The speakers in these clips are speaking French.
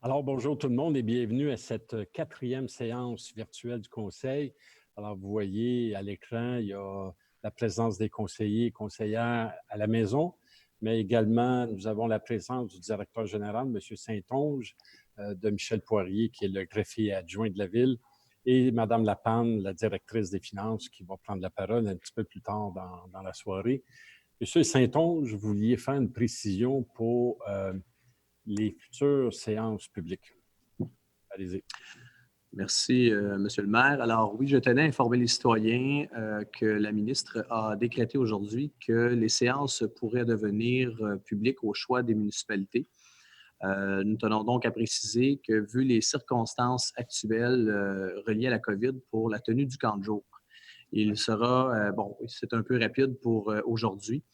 Alors, bonjour tout le monde et bienvenue à cette quatrième séance virtuelle du Conseil. Alors, vous voyez à l'écran, il y a la présence des conseillers et conseillères à la maison, mais également, nous avons la présence du directeur général, M. Saint-Onge, de Michel Poirier, qui est le greffier adjoint de la Ville, et Mme Lapanne, la directrice des finances, qui va prendre la parole un petit peu plus tard dans la soirée. M. Saint-Onge, vous vouliez faire une précision pour les futures séances publiques. Allez-y. Merci, Monsieur le maire. Alors oui, je tenais à informer les citoyens que la ministre a décrété aujourd'hui que les séances pourraient devenir publiques au choix des municipalités. Nous tenons donc à préciser que, vu les circonstances actuelles reliées à la COVID pour la tenue du camp de jour, il sera, c'est un peu rapide pour aujourd'hui.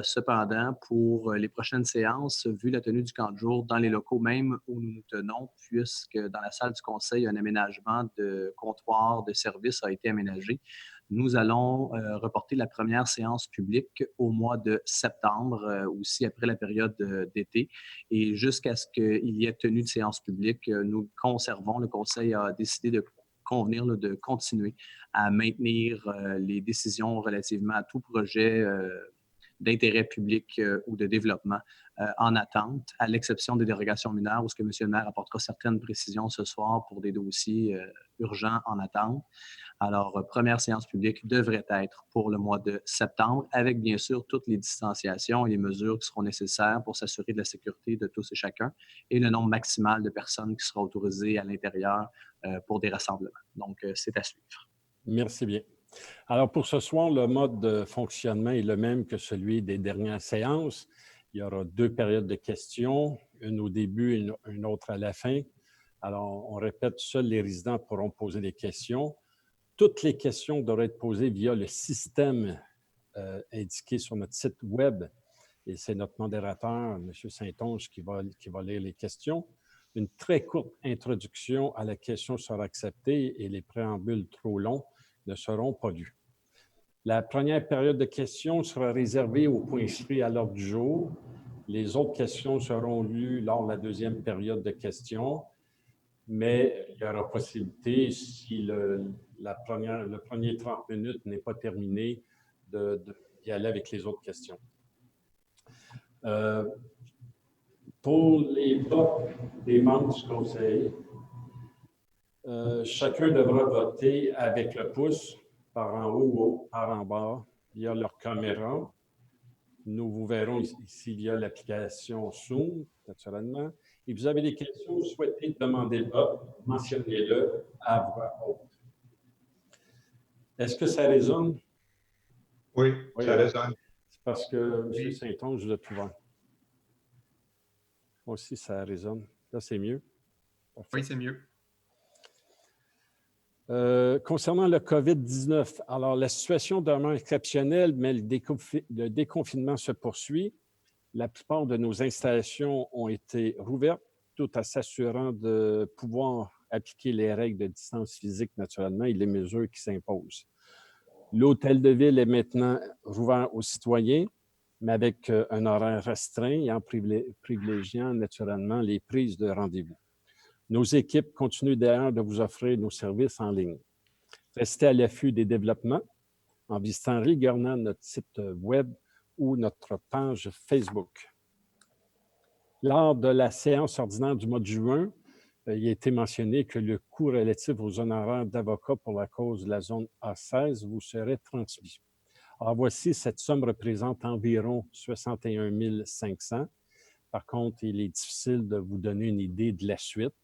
Cependant, pour les prochaines séances, vu la tenue du camp de jour dans les locaux même où nous nous tenons, puisque dans la salle du conseil, un aménagement de comptoir de service a été aménagé, nous allons reporter la première séance publique au mois de septembre, aussi après la période d'été. Et jusqu'à ce qu'il y ait tenue de séance publique, nous conservons, le conseil a décidé de convenir de continuer à maintenir les décisions relativement à tout projet d'intérêt public ou de développement en attente, à l'exception des dérogations mineures, où M. le maire apportera certaines précisions ce soir pour des dossiers urgents en attente. Alors, première séance publique devrait être pour le mois de septembre, avec bien sûr toutes les distanciations et les mesures qui seront nécessaires pour s'assurer de la sécurité de tous et chacun et le nombre maximal de personnes qui sera autorisé à l'intérieur pour des rassemblements. Donc, c'est à suivre. Merci bien. Alors, pour ce soir, le mode de fonctionnement est le même que celui des dernières séances. Il y aura 2 périodes de questions, une au début et une autre à la fin. Alors, on répète, seuls les résidents pourront poser des questions. Toutes les questions devraient être posées via le système indiqué sur notre site web. Et c'est notre modérateur, M. Saint-Onge, qui va lire les questions. Une très courte introduction à la question sera acceptée et les préambules trop longs ne seront pas lus. La première période de questions sera réservée aux points inscrits à l'ordre du jour. Les autres questions seront lues lors de la deuxième période de questions, mais il y aura possibilité, si le premier 30 minutes n'est pas terminé, d'y aller avec les autres questions. Pour les votes des membres du Conseil, chacun devra voter avec le pouce, par en haut ou par en bas, via leur caméra. Nous vous verrons ici via l'application Zoom, naturellement. Et vous avez des questions, vous souhaitez demander le vote, mentionnez-le à voix haute. Est-ce que ça résonne? Oui, ça résonne. C'est parce que M. Saint-Onge l'a tout ouvert. Moi aussi, ça résonne. Là, c'est mieux. Parfait. Oui, c'est mieux. Concernant le COVID-19, alors la situation demeure exceptionnelle, mais le déconfinement se poursuit. La plupart de nos installations ont été rouvertes, tout en s'assurant de pouvoir appliquer les règles de distance physique naturellement et les mesures qui s'imposent. L'hôtel de ville est maintenant rouvert aux citoyens, mais avec un horaire restreint et en privilégiant naturellement les prises de rendez-vous. Nos équipes continuent d'ailleurs de vous offrir nos services en ligne. Restez à l'affût des développements en visitant régulièrement notre site web ou notre page Facebook. Lors de la séance ordinaire du mois de juin, il a été mentionné que le coût relatif aux honoraires d'avocat pour la cause de la zone A16 vous serait transmis. Alors voici, cette somme représente environ 61 500. Par contre, il est difficile de vous donner une idée de la suite,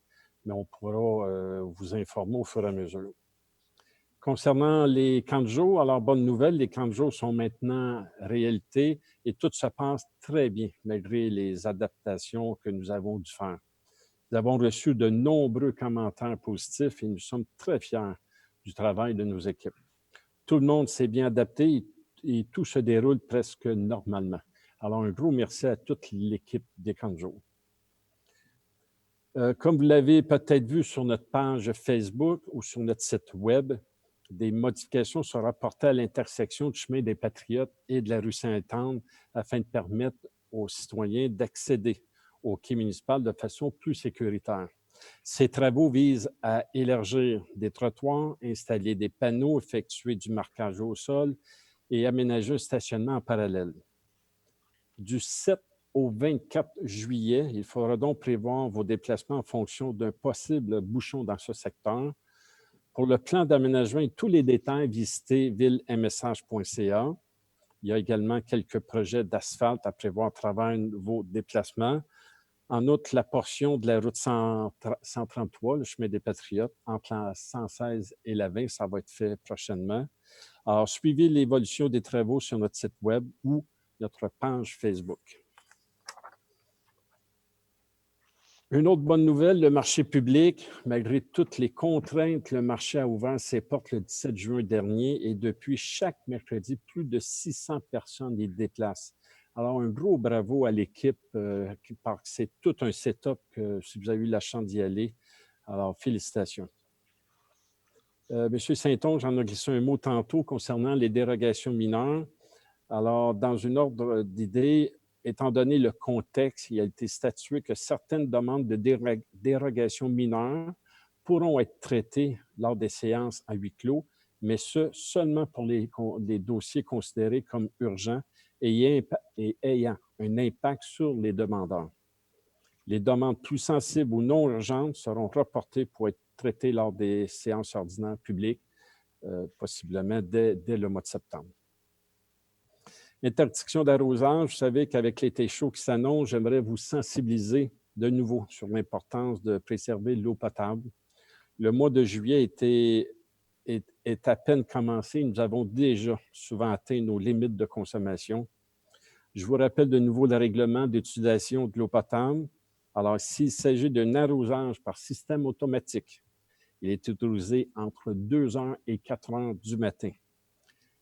mais on pourra vous informer au fur et à mesure. Concernant les camps de jour, alors bonne nouvelle, les camps de jour sont maintenant réalité et tout se passe très bien malgré les adaptations que nous avons dû faire. Nous avons reçu de nombreux commentaires positifs et nous sommes très fiers du travail de nos équipes. Tout le monde s'est bien adapté et tout se déroule presque normalement. Alors, un gros merci à toute l'équipe des camps de jour. Comme vous l'avez peut-être vu sur notre page Facebook ou sur notre site web, des modifications seront apportées à l'intersection du chemin des Patriotes et de la rue Sainte-Anne afin de permettre aux citoyens d'accéder au quai municipal de façon plus sécuritaire. Ces travaux visent à élargir des trottoirs, installer des panneaux, effectuer du marquage au sol et aménager un stationnement en parallèle. Du 7 au 24 juillet, il faudra donc prévoir vos déplacements en fonction d'un possible bouchon dans ce secteur. Pour le plan d'aménagement et tous les détails, visitez villemsh.ca. Il y a également quelques projets d'asphalte à prévoir à travers vos déplacements. En outre, la portion de la route 133, le chemin des Patriotes, entre la 116 et la 20, ça va être fait prochainement. Alors, suivez l'évolution des travaux sur notre site web ou notre page Facebook. Une autre bonne nouvelle, le marché public, malgré toutes les contraintes, le marché a ouvert ses portes le 17 juin dernier et depuis chaque mercredi, plus de 600 personnes y déplacent. Alors, un gros bravo à l'équipe, c'est tout un setup si vous avez eu la chance d'y aller. Alors, félicitations. Monsieur Saint-Onge, j'en ai glissé un mot tantôt concernant les dérogations mineures. Alors, dans une ordre d'idée, étant donné le contexte, il a été statué que certaines demandes de dérogation mineure pourront être traitées lors des séances à huis clos, mais ce, seulement pour les dossiers considérés comme urgents et ayant un impact sur les demandeurs. Les demandes plus sensibles ou non urgentes seront reportées pour être traitées lors des séances ordinaires publiques, possiblement dès le mois de septembre. Interdiction d'arrosage, vous savez qu'avec l'été chaud qui s'annonce, j'aimerais vous sensibiliser de nouveau sur l'importance de préserver l'eau potable. Le mois de juillet est à peine commencé. Nous avons déjà souvent atteint nos limites de consommation. Je vous rappelle de nouveau le règlement d'utilisation de l'eau potable. Alors, s'il s'agit d'un arrosage par système automatique, il est autorisé entre 2 heures et 4 heures du matin.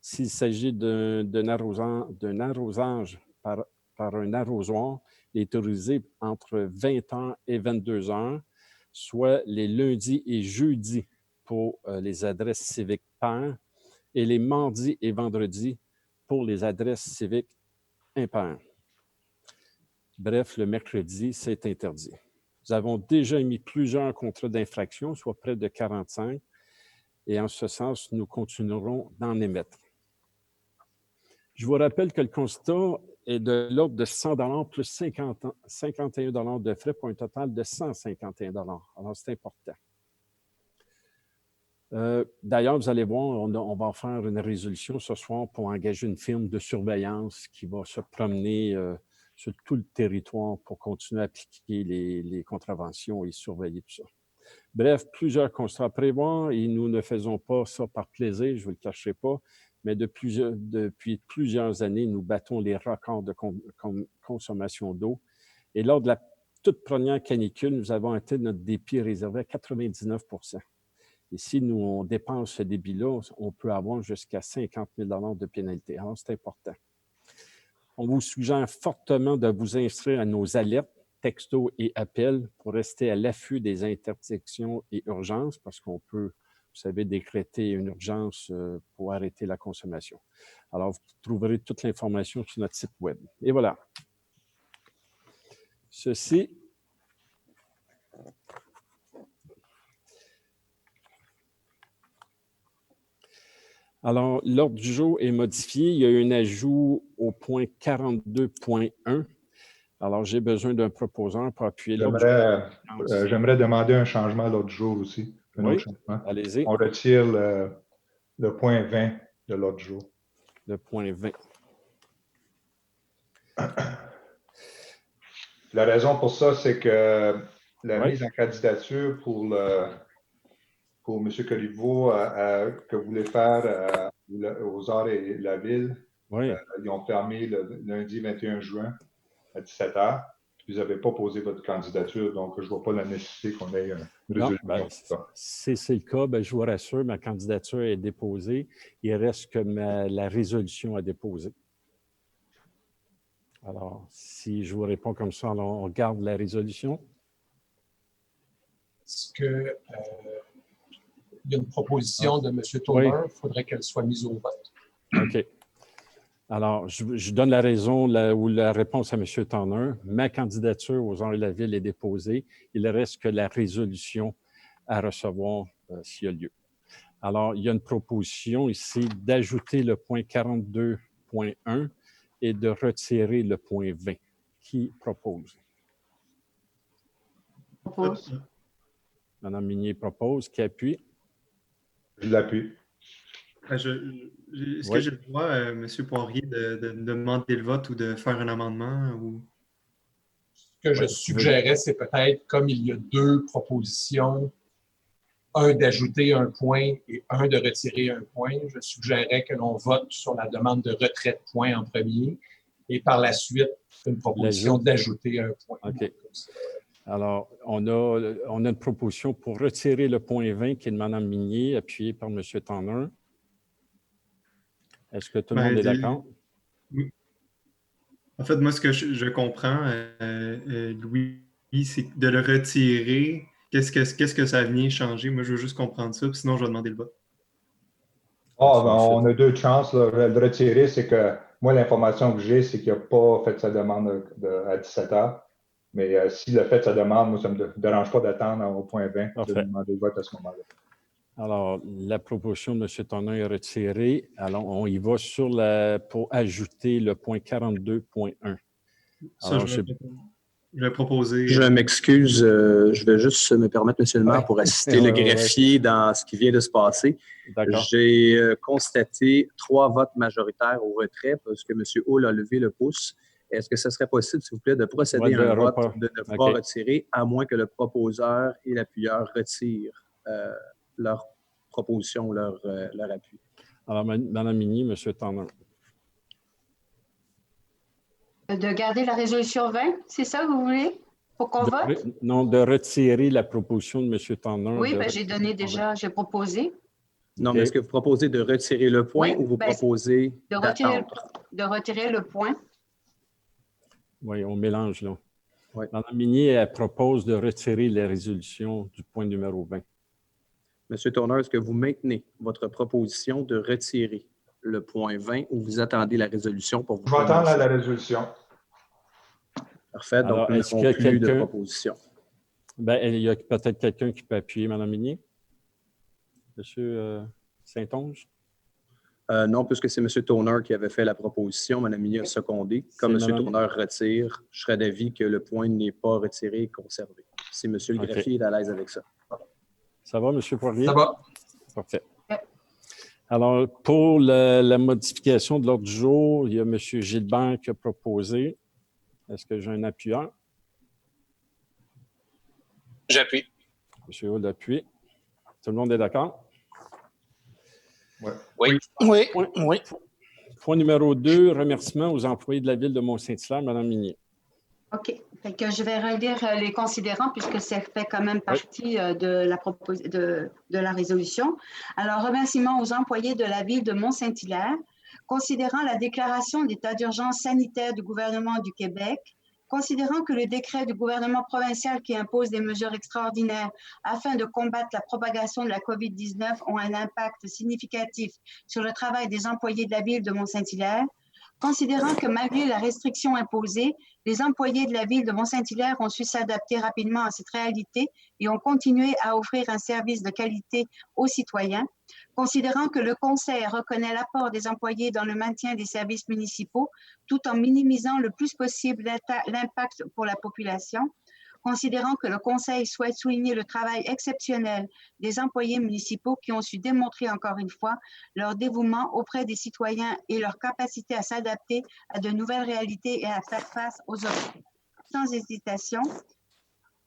S'il s'agit d'un arrosage par un arrosoir, il est autorisé entre 20 heures et 22 heures, soit les lundis et jeudis pour les adresses civiques paires et les mardis et vendredis pour les adresses civiques impaires. Bref, le mercredi, c'est interdit. Nous avons déjà émis plusieurs contrats d'infraction, soit près de 45, et en ce sens, nous continuerons d'en émettre. Je vous rappelle que le constat est de l'ordre de 100 $ plus 51 $ de frais pour un total de 151 $. Alors, c'est important. D'ailleurs, vous allez voir, on va faire une résolution ce soir pour engager une firme de surveillance qui va se promener sur tout le territoire pour continuer à appliquer les contraventions et surveiller tout ça. Bref, plusieurs constats à prévoir et nous ne faisons pas ça par plaisir, je ne vous le cacherai pas, mais depuis plusieurs années, nous battons les records de consommation d'eau. Et lors de la toute première canicule, nous avons atteint notre débit réservé à 99 %. Et si nous, on dépense ce débit-là, on peut avoir jusqu'à 50 000 $ de pénalité. Alors, c'est important. On vous suggère fortement de vous inscrire à nos alertes, textos et appels pour rester à l'affût des interdictions et urgences parce qu'on peut, vous savez, décréter une urgence pour arrêter la consommation. Alors, vous trouverez toute l'information sur notre site web. Et voilà. Ceci. Alors, l'ordre du jour est modifié. Il y a eu un ajout au point 42.1. Alors, j'ai besoin d'un proposeur pour appuyer l'ordre du jour. J'aimerais demander un changement l'autre jour aussi. Oui, allez-y. On retire le point 20 de l'autre jour. Le point 20. La raison pour ça, c'est que la mise en candidature pour M. Coliveau que voulait faire aux Arts et la Ville, ils ont permis le lundi 21 juin à 17 h. Vous n'avez pas posé votre candidature, donc je ne vois pas la nécessité qu'on ait une résolution. Si c'est le cas, je vous rassure, ma candidature est déposée. Il reste que la résolution à déposer. Alors, si je vous réponds comme ça, alors on regarde la résolution. Est-ce qu'il y a une proposition de M. Tauber? Il faudrait qu'elle soit mise au vote. OK. Alors, je donne la raison ou la réponse à M. Tanner. Ma candidature aux Arts et la Ville est déposée. Il reste que la résolution à recevoir s'il y a lieu. Alors, il y a une proposition ici d'ajouter le point 42.1 et de retirer le point 20. Qui propose? Propose. Mme Minier propose. Qui appuie? Je l'appuie. Est-ce que j'ai le droit, M. Poirier, de demander le vote ou de faire un amendement? Ou... Ce que je suggérais, c'est peut-être, comme il y a deux propositions, un d'ajouter un point et un de retirer un point, je suggérerais que l'on vote sur la demande de retrait de point en premier et par la suite, une proposition d'ajouter un point. OK. Alors, on a une proposition pour retirer le point 20 qui est de Mme Minier, appuyée par M. Tanner. Est-ce que tout le monde est d'accord? Oui. En fait, moi, ce que je comprends, Louis, c'est de le retirer. Qu'est-ce que ça vient changer? Moi, je veux juste comprendre ça, sinon je vais demander le vote. On a deux chances. Là. Le retirer, c'est que moi, l'information que j'ai, c'est qu'il n'a pas fait sa demande à 17 h. Mais s'il a fait sa demande, moi, ça ne me dérange pas d'attendre au point 20 de demander le vote à ce moment-là. Alors, la proposition de M. Tanner est retirée. Alors, on y va pour ajouter le point 42.1. Ça, je vais proposer. Je m'excuse, je vais juste me permettre, M. le maire, pour assister le greffier dans ce qui vient de se passer. J'ai constaté 3 votes majoritaires au retrait parce que M. Hull a levé le pouce. Est-ce que ce serait possible, s'il vous plaît, de procéder à un vote de ne pas retirer, à moins que le proposeur et l'appuyeur retirent leur proposition ou leur appui? Alors, Mme Minier, M. Tanner. De garder la résolution 20, c'est ça que vous voulez? Pour qu'on vote? Non, de retirer la proposition de M. Tanner. Oui, j'ai donné déjà, j'ai proposé. Non, mais est-ce que vous proposez de retirer le point ou vous proposez d'attendre? De retirer le point. Oui, on mélange là. Oui. Mme Minier, elle propose de retirer la résolution du point numéro 20. M. Tanner, est-ce que vous maintenez votre proposition de retirer le point 20 ou vous attendez la résolution pour vous Je vais attendre la résolution. Parfait, donc nous n'avons plus de proposition. Bien, il y a peut-être quelqu'un qui peut appuyer, Mme Minier? M. Saint-Onge? Non, puisque c'est M. Tanner qui avait fait la proposition, Mme Minier a secondé. Comme M. Tanner retire, je serais d'avis que le point n'est pas retiré et conservé. Si M. le greffier est à l'aise avec ça. Ça va, M. Poirier? Ça va. Parfait. Alors, pour la modification de l'ordre du jour, il y a M. Gilbert qui a proposé. Est-ce que j'ai un appuyeur? J'appuie. M. Hull appuie. Tout le monde est d'accord? Oui. Point numéro 2, remerciements aux employés de la Ville de Mont-Saint-Hilaire, Mme Minier. OK. Fait que je vais relire les considérants puisque ça fait quand même partie de la résolution. Alors, remerciements aux employés de la Ville de Mont-Saint-Hilaire. Considérant la déclaration d'état d'urgence sanitaire du gouvernement du Québec, considérant que le décret du gouvernement provincial qui impose des mesures extraordinaires afin de combattre la propagation de la COVID-19 ont un impact significatif sur le travail des employés de la Ville de Mont-Saint-Hilaire, considérant que malgré la restriction imposée, les employés de la Ville de Mont-Saint-Hilaire ont su s'adapter rapidement à cette réalité et ont continué à offrir un service de qualité aux citoyens, considérant que le Conseil reconnaît l'apport des employés dans le maintien des services municipaux tout en minimisant le plus possible l'impact pour la population, considérant que le Conseil souhaite souligner le travail exceptionnel des employés municipaux qui ont su démontrer encore une fois leur dévouement auprès des citoyens et leur capacité à s'adapter à de nouvelles réalités et à faire face aux obstacles. Sans hésitation,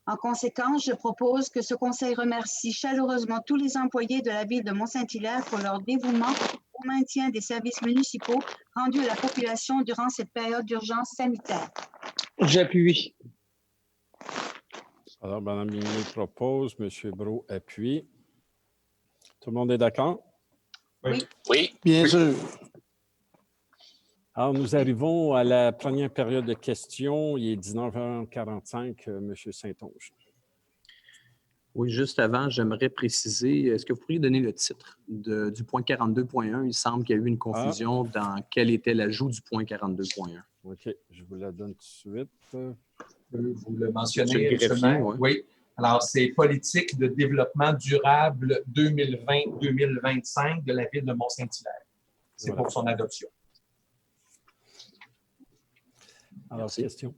en conséquence, je propose que ce Conseil remercie chaleureusement tous les employés de la Ville de Mont-Saint-Hilaire pour leur dévouement au maintien des services municipaux rendus à la population durant cette période d'urgence sanitaire. J'appuie. Alors, Mme Minier propose, M. Brault appuie. Tout le monde est d'accord? Oui, bien sûr. Alors, nous arrivons à la première période de questions. Il est 19h45, M. Saint-Onge. Oui, juste avant, j'aimerais préciser, est-ce que vous pourriez donner le titre du point 42.1? Il semble qu'il y a eu une confusion dans quel était l'ajout du point 42.1. OK, je vous la donne tout de suite. Vous le mentionnez, Monsieur le greffier, seulement. Oui. Alors, c'est politique de développement durable 2020-2025 de la ville de Mont-Saint-Hilaire. C'est Voilà. pour son adoption. Alors, question.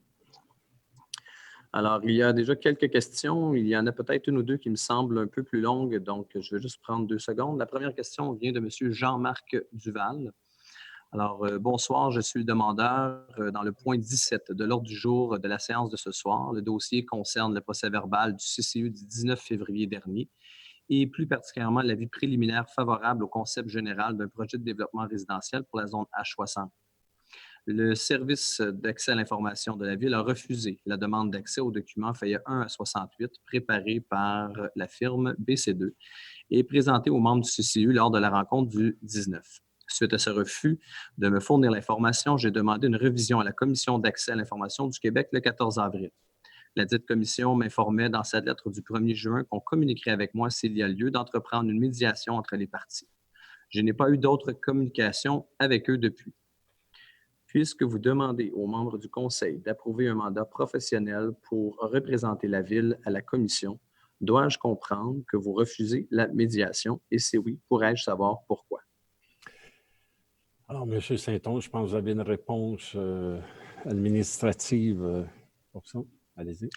Alors, il y a déjà quelques questions. Il y en a peut-être une ou deux qui me semblent un peu plus longues, donc je vais juste prendre 2 secondes. La première question vient de M. Jean-Marc Duval. Alors, bonsoir, je suis le demandeur dans le point 17 de l'ordre du jour de la séance de ce soir. Le dossier concerne le procès-verbal du CCU du 19 février dernier et plus particulièrement l'avis préliminaire favorable au concept général d'un projet de développement résidentiel pour la zone H60. Le service d'accès à l'information de la Ville a refusé la demande d'accès aux documents feuillet 1 à 68 préparés par la firme BC2 et présentés aux membres du CCU lors de la rencontre du 19. Suite à ce refus de me fournir l'information, j'ai demandé une révision à la Commission d'accès à l'information du Québec le 14 avril. La dite commission m'informait dans sa lettre du 1er juin qu'on communiquerait avec moi s'il y a lieu d'entreprendre une médiation entre les parties. Je n'ai pas eu d'autres communications avec eux depuis. Puisque vous demandez aux membres du Conseil d'approuver un mandat professionnel pour représenter la Ville à la Commission, dois-je comprendre que vous refusez la médiation? Et si oui, pourrais-je savoir pourquoi? Alors, M. Saint-Onge, je pense que vous avez une réponse administrative pour ça. Allez-y.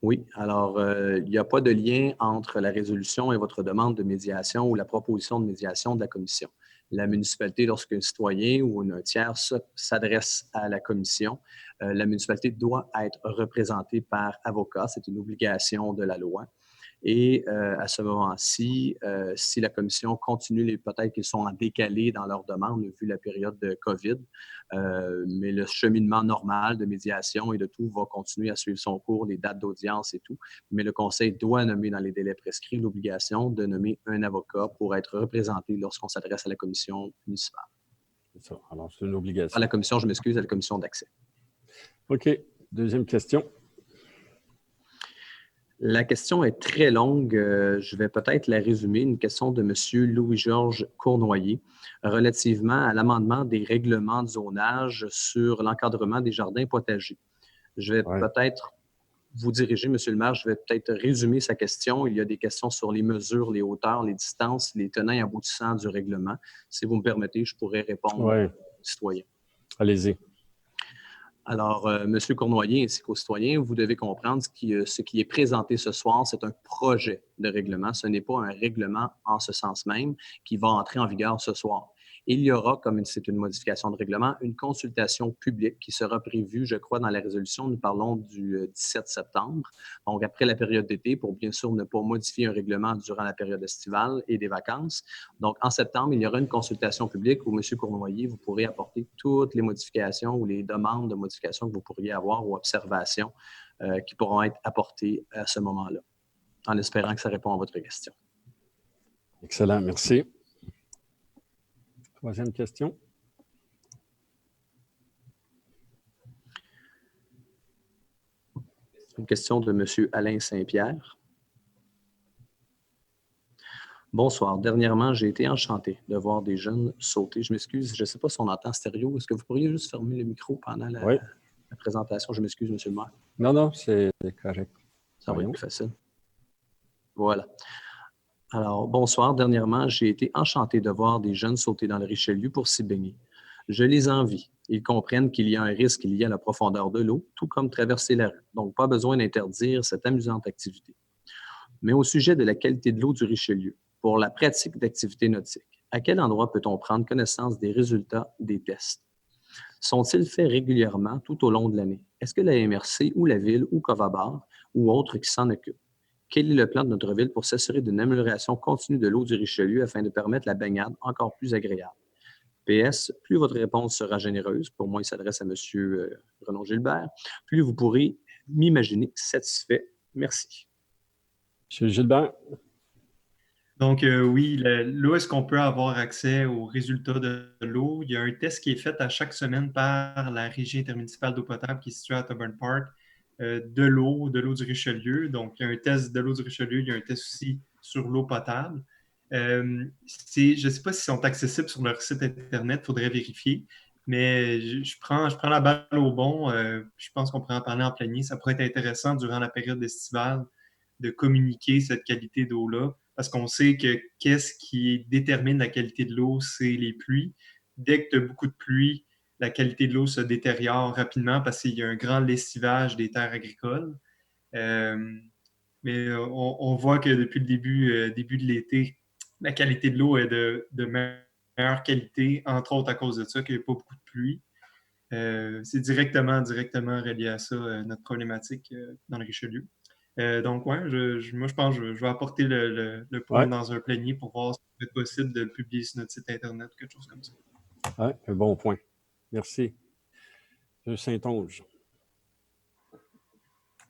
Oui, alors il n'y a pas de lien entre la résolution et votre demande de médiation ou la proposition de médiation de la Commission. La municipalité, lorsqu'un citoyen ou un tiers s'adresse à la commission, la municipalité doit être représentée par avocat. C'est une obligation de la loi. Et à ce moment-ci, si la commission continue, peut-être qu'ils sont en décalé dans leur demande vu la période de COVID, mais le cheminement normal de médiation et de tout va continuer à suivre son cours, les dates d'audience et tout. Mais le conseil doit nommer dans les délais prescrits l'obligation de nommer un avocat pour être représenté lorsqu'on s'adresse à la commission municipale. C'est ça. Alors, c'est une obligation. À la commission, je m'excuse, à la commission d'accès. OK. Deuxième question. La question est très longue. Je vais peut-être la résumer. Une question de M. Louis-Georges Cournoyer relativement à l'amendement des règlements de zonage sur l'encadrement des jardins potagers. Je vais peut-être vous diriger, M. le maire, je vais peut-être résumer sa question. Il y a des questions sur les mesures, les hauteurs, les distances, les tenants et aboutissants du règlement. Si vous me permettez, je pourrais répondre aux citoyens. Allez-y. Alors, M. Cournoyer ainsi qu'aux citoyens, vous devez comprendre ce qui est présenté ce soir, c'est un projet de règlement. Ce n'est pas un règlement en ce sens même qui va entrer en vigueur ce soir. Il y aura, comme c'est une modification de règlement, une consultation publique qui sera prévue, je crois, dans la résolution. Nous parlons du 17 septembre, donc après la période d'été, pour bien sûr ne pas modifier un règlement durant la période estivale et des vacances. Donc, en septembre, il y aura une consultation publique où, M. Cournoyer, vous pourrez apporter toutes les modifications ou les demandes de modifications que vous pourriez avoir ou observations qui pourront être apportées à ce moment-là, en espérant que ça répond à votre question. Excellent, merci. Troisième question. Une question de M. Alain Saint-Pierre. Bonsoir. Dernièrement, j'ai été enchanté de voir des jeunes sauter. Je m'excuse, je ne sais pas si on entend stéréo. Est-ce que vous pourriez juste fermer le micro pendant la présentation? Je m'excuse, M. le maire. Non, c'est correct. Ça va être plus facile. Voilà. Alors, bonsoir. Dernièrement, j'ai été enchanté de voir des jeunes sauter dans le Richelieu pour s'y baigner. Je les envie. Ils comprennent qu'il y a un risque lié à la profondeur de l'eau, tout comme traverser la rue. Donc, pas besoin d'interdire cette amusante activité. Mais au sujet de la qualité de l'eau du Richelieu, pour la pratique d'activités nautiques, à quel endroit peut-on prendre connaissance des résultats des tests? Sont-ils faits régulièrement tout au long de l'année? Est-ce que la MRC ou la Ville ou Covabar ou autres qui s'en occupent? Quel est le plan de notre Ville pour s'assurer d'une amélioration continue de l'eau du Richelieu afin de permettre la baignade encore plus agréable? PS, plus votre réponse sera généreuse, pour moi il s'adresse à M. Renaud-Gilbert, plus vous pourrez m'imaginer satisfait. Merci. M. Gilbert. Donc, oui, là, est-ce qu'on peut avoir accès aux résultats de l'eau? Il y a un test qui est fait à chaque semaine par la Régie intermunicipale d'eau potable qui est située à Auburn Park. de l'eau du Richelieu. Donc, il y a un test de l'eau du Richelieu, il y a un test aussi sur l'eau potable. Je ne sais pas s'ils sont accessibles sur leur site Internet, il faudrait vérifier. Mais je prends la balle au bon. Je pense qu'on pourrait en parler en plénier. Ça pourrait être intéressant durant la période estivale de communiquer cette qualité d'eau-là, parce qu'on sait que qu'est-ce qui détermine la qualité de l'eau, c'est les pluies. Dès que tu as beaucoup de pluie, la qualité de l'eau se détériore rapidement parce qu'il y a un grand lessivage des terres agricoles. Mais on voit que depuis le début de l'été, la qualité de l'eau est de meilleure qualité, entre autres à cause de ça, qu'il n'y a pas beaucoup de pluie. C'est directement relié à ça, notre problématique dans le Richelieu. Donc, ouais, moi, je pense que je vais apporter le point dans un plénier pour voir si c'est possible de le publier sur notre site Internet ou quelque chose comme ça. Oui, un bon point. Merci. M. Saint-Onge.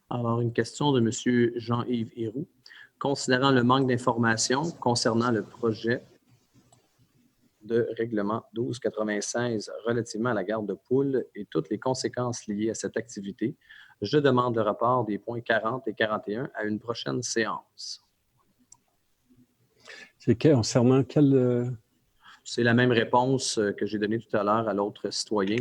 Alors, une question de M. Jean-Yves Héroux. Considérant le manque d'informations concernant le projet de règlement 1296 relativement à la garde de poules et toutes les conséquences liées à cette activité, je demande le rapport des points 40 et 41 à une prochaine séance. C'est concernant quel... C'est la même réponse que j'ai donnée tout à l'heure à l'autre citoyen.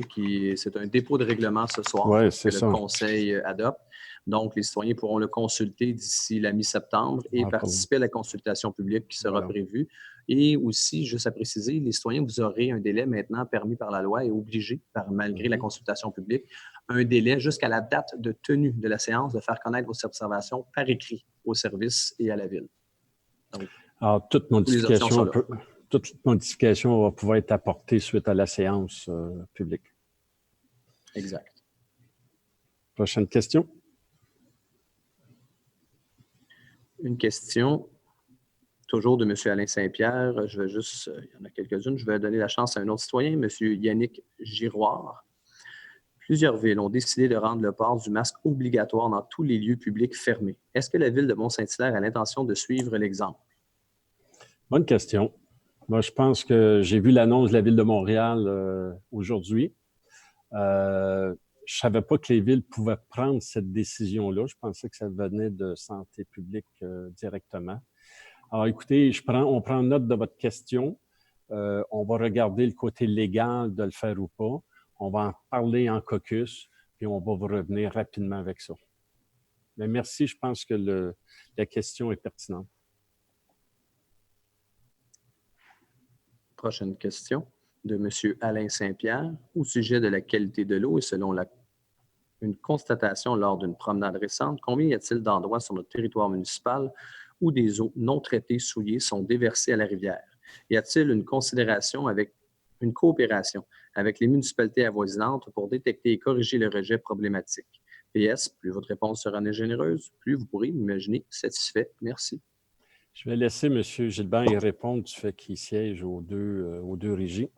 C'est un dépôt de règlement ce soir que le Conseil adopte. Donc, les citoyens pourront le consulter d'ici la mi-septembre et participer à la consultation publique qui sera prévue. Et aussi, juste à préciser, les citoyens, vous aurez un délai maintenant permis par la loi et obligé, malgré la consultation publique, un délai jusqu'à la date de tenue de la séance de faire connaître vos observations par écrit au service et à la Ville. Donc, alors, toute modification va pouvoir être apportée suite à la séance publique. Exact. Prochaine question. Une question, toujours de M. Alain Saint-Pierre. Il y en a quelques-unes. Je vais donner la chance à un autre citoyen, M. Yannick Giroir. Plusieurs villes ont décidé de rendre le port du masque obligatoire dans tous les lieux publics fermés. Est-ce que la Ville de Mont-Saint-Hilaire a l'intention de suivre l'exemple? Bonne question. Moi, je pense que j'ai vu l'annonce de la Ville de Montréal aujourd'hui. Je ne savais pas que les villes pouvaient prendre cette décision-là. Je pensais que ça venait de santé publique directement. Alors, écoutez, on prend note de votre question. On va regarder le côté légal de le faire ou pas. On va en parler en caucus, puis on va vous revenir rapidement avec ça. Mais merci, je pense que la question est pertinente. Prochaine question de M. Alain Saint-Pierre. Au sujet de la qualité de l'eau et selon une constatation lors d'une promenade récente, combien y a-t-il d'endroits sur notre territoire municipal où des eaux non traitées souillées sont déversées à la rivière? Y a-t-il une coopération avec les municipalités avoisinantes pour détecter et corriger le rejet problématique? PS, plus votre réponse sera généreuse, plus vous pourrez m'imaginer satisfait. Merci. Je vais laisser M. Gilbert y répondre du fait qu'il siège aux deux régies.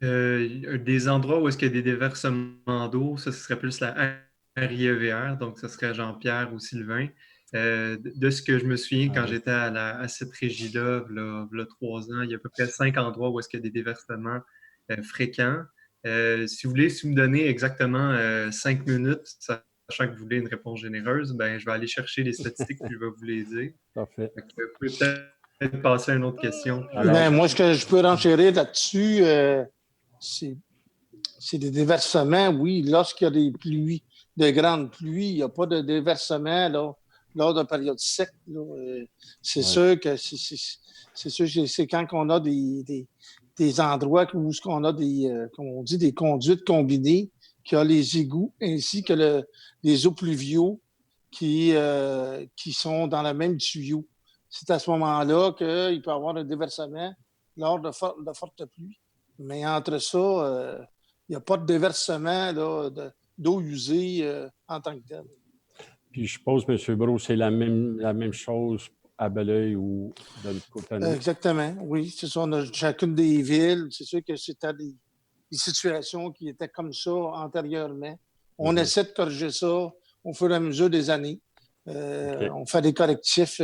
Des endroits où est-ce qu'il y a des déversements d'eau, ça ce serait plus la RIEVR, donc ce serait Jean-Pierre ou Sylvain. De ce que je me souviens, quand j'étais à cette régie-là, il y a 3 ans, il y a à peu près 5 endroits où est-ce qu'il y a des déversements fréquents. Si vous me donnez exactement 5 minutes, sachant que vous voulez une réponse généreuse, ben, je vais aller chercher les statistiques et je vais vous les dire. Parfait. Vous pouvez peut-être passer à une autre question. Moi, ce que je peux renchérir là-dessus, c'est des déversements, oui. Lorsqu'il y a des pluies, de grandes pluies, il n'y a pas de déversement là, lors de période sec. C'est sûr que c'est quand on a des endroits où on a des conduites combinées, qui a les égouts ainsi que les eaux pluviaux qui sont dans le même tuyau. C'est à ce moment-là qu'il peut y avoir un déversement lors de fortes pluies. Mais entre ça, il n'y a pas de déversement là, d'eau usée en tant que telle. Puis je suppose, M. Brault, c'est la même chose à Belleuil ou de l'autre côté. Exactement, oui. C'est ça, on a chacune des villes. C'est sûr que c'était des situations qui étaient comme ça antérieurement. On essaie de corriger ça au fur et à mesure des années. On fait des correctifs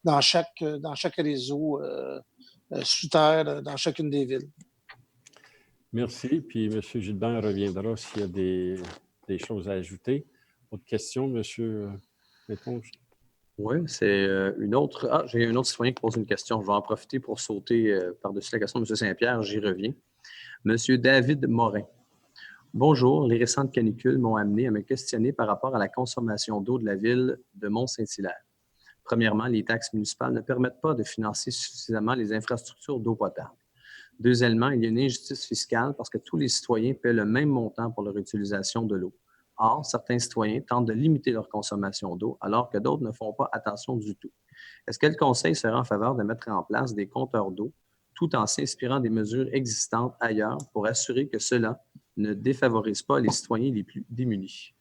dans chaque réseau sous terre, dans chacune des villes. Merci. Puis M. Gilbert reviendra s'il y a des des choses à ajouter. Autre question, M. Saint-Onge? Oui, c'est une autre. Ah, j'ai un autre citoyen qui pose une question. Je vais en profiter pour sauter par-dessus la question de M. Saint-Pierre. J'y reviens. M. David Morin. Bonjour. Les récentes canicules m'ont amené à me questionner par rapport à la consommation d'eau de la ville de Mont-Saint-Hilaire. Premièrement, les taxes municipales ne permettent pas de financer suffisamment les infrastructures d'eau potable. Deuxièmement, il y a une injustice fiscale parce que tous les citoyens paient le même montant pour leur utilisation de l'eau. Or, certains citoyens tentent de limiter leur consommation d'eau alors que d'autres ne font pas attention du tout. Est-ce que le Conseil serait en faveur de mettre en place des compteurs d'eau tout en s'inspirant des mesures existantes ailleurs pour assurer que cela ne défavorise pas les citoyens les plus démunis?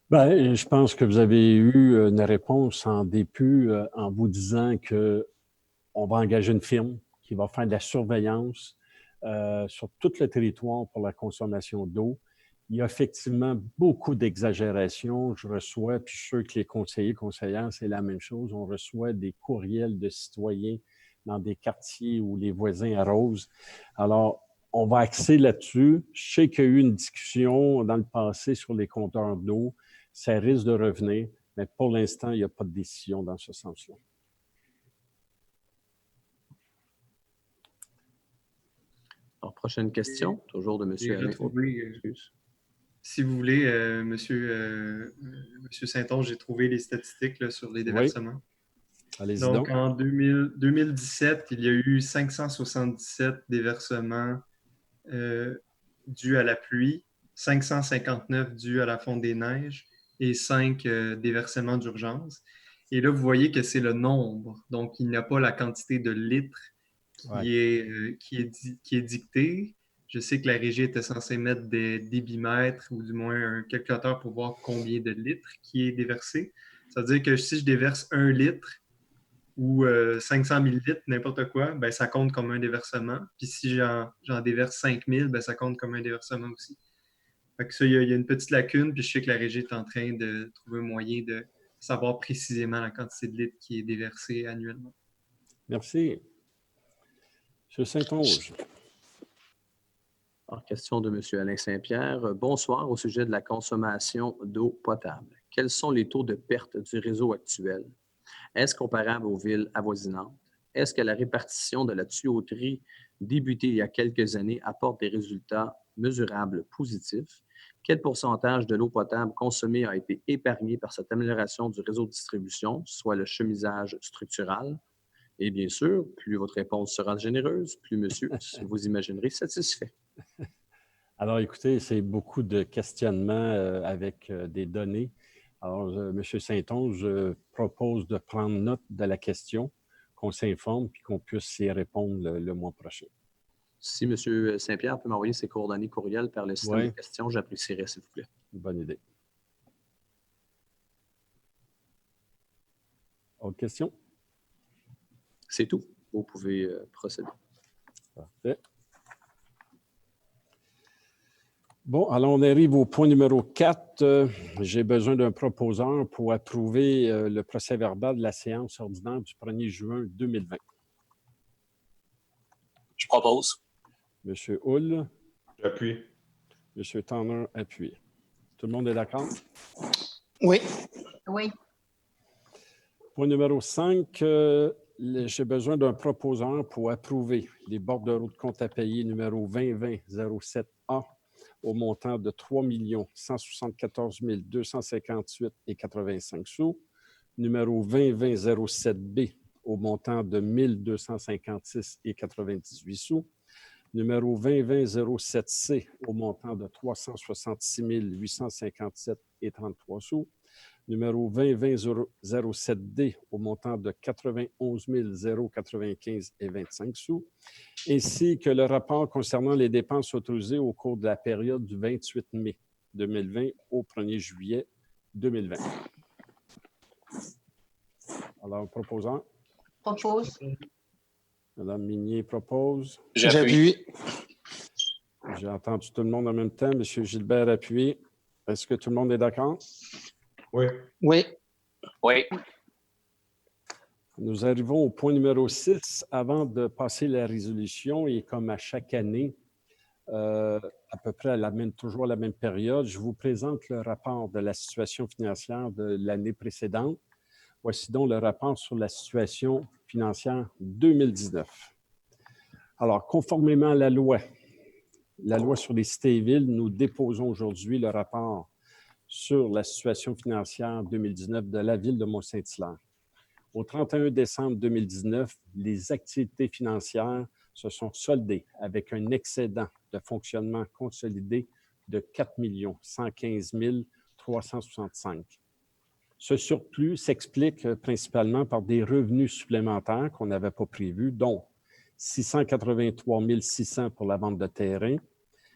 Bien, je pense que vous avez eu une réponse en début en vous disant qu'on va engager une firme qui va faire de la surveillance sur tout le territoire pour la consommation d'eau. Il y a effectivement beaucoup d'exagérations. Je reçois, puis je suis sûr que les conseillers, conseillères, c'est la même chose. On reçoit des courriels de citoyens dans des quartiers où les voisins arrosent. Alors, on va axer là-dessus. Je sais qu'il y a eu une discussion dans le passé sur les compteurs d'eau. Ça risque de revenir, mais pour l'instant, il n'y a pas de décision dans ce sens-là. Alors, prochaine question, toujours de M. Alain. Si vous voulez, Monsieur Saint-Onge, j'ai trouvé les statistiques là, sur les déversements. Oui. Allez-y donc. En 2017, il y a eu 577 déversements dus à la pluie, 559 dus à la fonte des neiges et 5 déversements d'urgence. Et là, vous voyez que c'est le nombre. Donc, il n'y a pas la quantité de litres qui est dictée. Je sais que la régie était censée mettre des débitmètres ou du moins un calculateur pour voir combien de litres qui est déversé. Ça veut dire que si je déverse 1 litre ou 500 000 litres, n'importe quoi, ben, ça compte comme un déversement. Puis si j'en déverse 5 000, ben, ça compte comme un déversement aussi. Fait que ça, il y a une petite lacune, puis je sais que la régie est en train de trouver un moyen de savoir précisément la quantité de litres qui est déversée annuellement. Merci. M. Saint-Onge. Alors, question de M. Alain Saint-Pierre. Bonsoir, au sujet de la consommation d'eau potable. Quels sont les taux de perte du réseau actuel? Est-ce comparable aux villes avoisinantes? Est-ce que la répartition de la tuyauterie débutée il y a quelques années apporte des résultats mesurables positifs? Quel pourcentage de l'eau potable consommée a été épargné par cette amélioration du réseau de distribution, soit le chemisage structural? Et bien sûr, plus votre réponse sera généreuse, plus monsieur, vous imaginerez satisfait. Alors, écoutez, c'est beaucoup de questionnements avec des données. Alors, M. Saint-Onge, je propose de prendre note de la question, qu'on s'informe puis qu'on puisse y répondre le mois prochain. Si M. Saint-Pierre peut m'envoyer ses coordonnées courriel par le système de questions, j'apprécierais, s'il vous plaît. Bonne idée. Autre question? C'est tout. Vous pouvez procéder. Parfait. Bon, alors on arrive au point numéro 4. J'ai besoin d'un proposeur pour approuver le procès-verbal de la séance ordinaire du 1er juin 2020. Je propose. M. Hull. J'appuie. M. Tanner appuie. Tout le monde est d'accord? Oui. Oui. Point numéro 5. J'ai besoin d'un proposeur pour approuver les bordereaux de compte à payer numéro 2020-07A au montant de 3 174 258,85 sous, numéro 2020-07B au montant de 1 256,98 sous, numéro 2020-07C au montant de 366 857,33 sous, numéro 2020-07D au montant de 91 095,25 sous, ainsi que le rapport concernant les dépenses autorisées au cours de la période du 28 mai 2020 au 1er juillet 2020. Alors, proposant. Propose. Madame Minier propose. J'appuie. J'ai entendu tout le monde en même temps. Monsieur Gilbert appuie. Est-ce que tout le monde est d'accord? Oui. Oui. Oui. Nous arrivons au point numéro 6. Avant de passer la résolution, et comme à chaque année, à peu près toujours à la même période, je vous présente le rapport de la situation financière de l'année précédente. Voici donc le rapport sur la situation financière 2019. Alors, conformément à la loi sur les cités et villes, nous déposons aujourd'hui le rapport sur la situation financière 2019 de la ville de Mont-Saint-Hilaire. Au 31 décembre 2019, les activités financières se sont soldées avec un excédent de fonctionnement consolidé de 4 115 365. Ce surplus s'explique principalement par des revenus supplémentaires qu'on n'avait pas prévus, dont 683 600 pour la vente de terrain,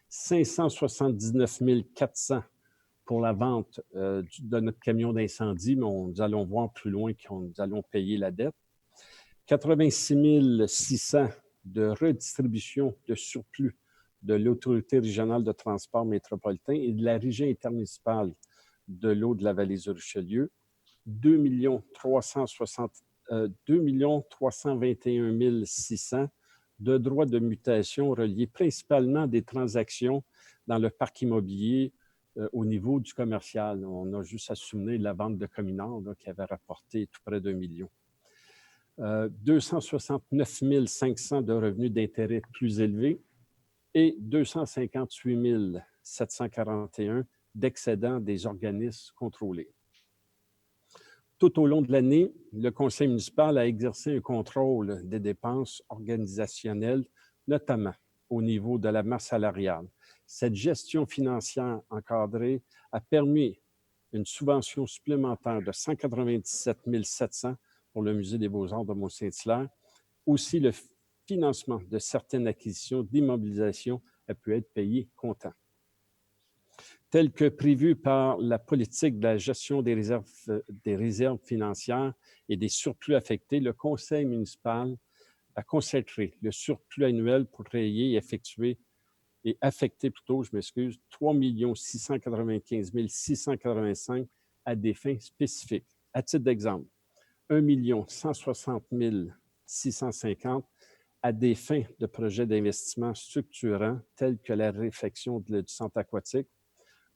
579 400 pour la vente de notre camion d'incendie, mais nous allons voir plus loin que nous allons payer la dette, 86 600 de redistribution de surplus de l'Autorité régionale de transport métropolitain et de la Régie intermunicipale de l'eau de la vallée du Richelieu, 2 321 600 de droits de mutation reliés principalement à des transactions dans le parc immobilier au niveau du commercial. On a juste à se souvenir de la vente de Communard qui avait rapporté tout près d'1 million. 269 500 de revenus d'intérêt plus élevés et 258 741 d'excédents des organismes contrôlés. Tout au long de l'année, le conseil municipal a exercé un contrôle des dépenses organisationnelles, notamment au niveau de la masse salariale. Cette gestion financière encadrée a permis une subvention supplémentaire de 197 700 pour le Musée des Beaux-Arts de Mont-Saint-Hilaire. Aussi, le financement de certaines acquisitions d'immobilisation a pu être payé comptant. Tel que prévu par la politique de la gestion des réserves financières et des surplus affectés, le conseil municipal a consacré le surplus annuel pour payer et affecter 3 695 685 à des fins spécifiques. À titre d'exemple, 1 160 650 à des fins de projets d'investissement structurants tels que la réfection du centre aquatique,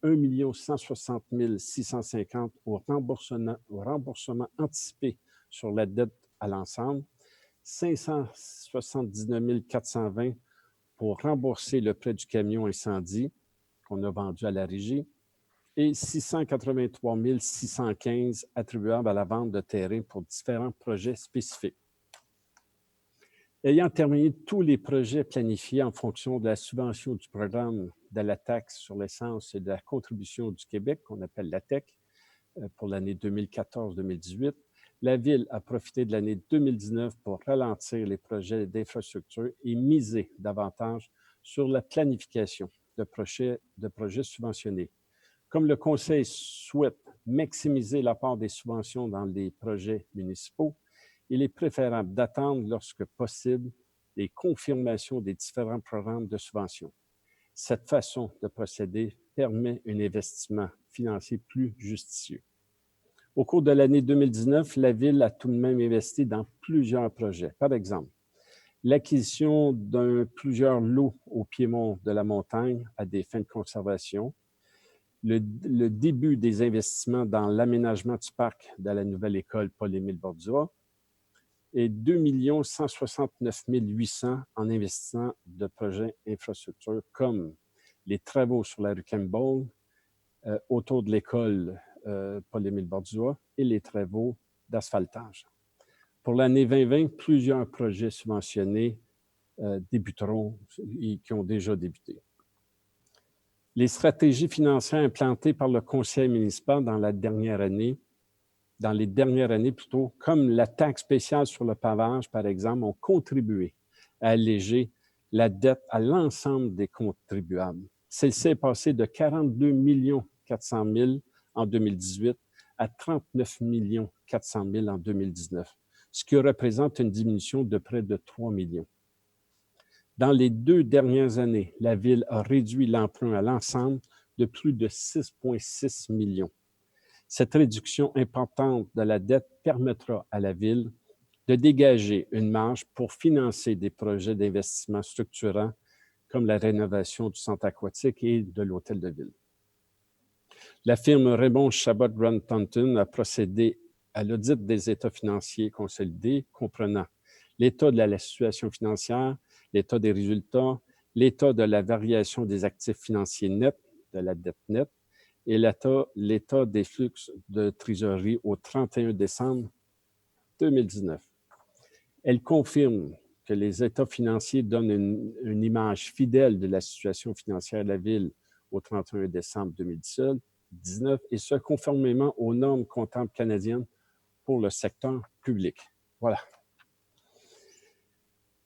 1 160 650 au remboursement anticipé sur la dette à l'ensemble, 579 420 pour rembourser le prêt du camion incendie qu'on a vendu à la régie et 683 615 attribuables à la vente de terrain pour différents projets spécifiques. Ayant terminé tous les projets planifiés en fonction de la subvention du programme de la taxe sur l'essence et de la contribution du Québec, qu'on appelle la TEC, pour l'année 2014-2018, la Ville a profité de l'année 2019 pour ralentir les projets d'infrastructure et miser davantage sur la planification de projets subventionnés. Comme le Conseil souhaite maximiser l'apport des subventions dans les projets municipaux, il est préférable d'attendre, lorsque possible, les confirmations des différents programmes de subvention. Cette façon de procéder permet un investissement financier plus judicieux. Au cours de l'année 2019, la Ville a tout de même investi dans plusieurs projets. Par exemple, l'acquisition de plusieurs lots au piémont de la montagne à des fins de conservation, le début des investissements dans l'aménagement du parc de la nouvelle école Paul-Émile Bordua, et 2 169 800 en investissement de projets infrastructures comme les travaux sur la rue Campbell, autour de l'école Paul-Émile Bordua et les travaux d'asphaltage. Pour l'année 2020, plusieurs projets subventionnés débuteront et qui ont déjà débuté. Les stratégies financières implantées par le conseil municipal dans les dernières années, comme la taxe spéciale sur le pavage, par exemple, ont contribué à alléger la dette à l'ensemble des contribuables. Celle-ci est passée de 42 400 000 en 2018 à 39 400 000 en 2019, ce qui représente une diminution de près de 3 millions. Dans les 2 dernières années, la Ville a réduit l'emprunt à l'ensemble de plus de 6,6 millions. Cette réduction importante de la dette permettra à la Ville de dégager une marge pour financer des projets d'investissement structurants comme la rénovation du centre aquatique et de l'hôtel de ville. La firme Raymond Chabot Grant Thornton a procédé à l'audit des états financiers consolidés comprenant l'état de la situation financière, l'état des résultats, l'état de la variation des actifs financiers nets, de la dette nette, et l'état des flux de trésorerie au 31 décembre 2019. Elle confirme que les états financiers donnent une image fidèle de la situation financière de la Ville au 31 décembre 2019, et ce, conformément aux normes comptables canadiennes pour le secteur public. Voilà.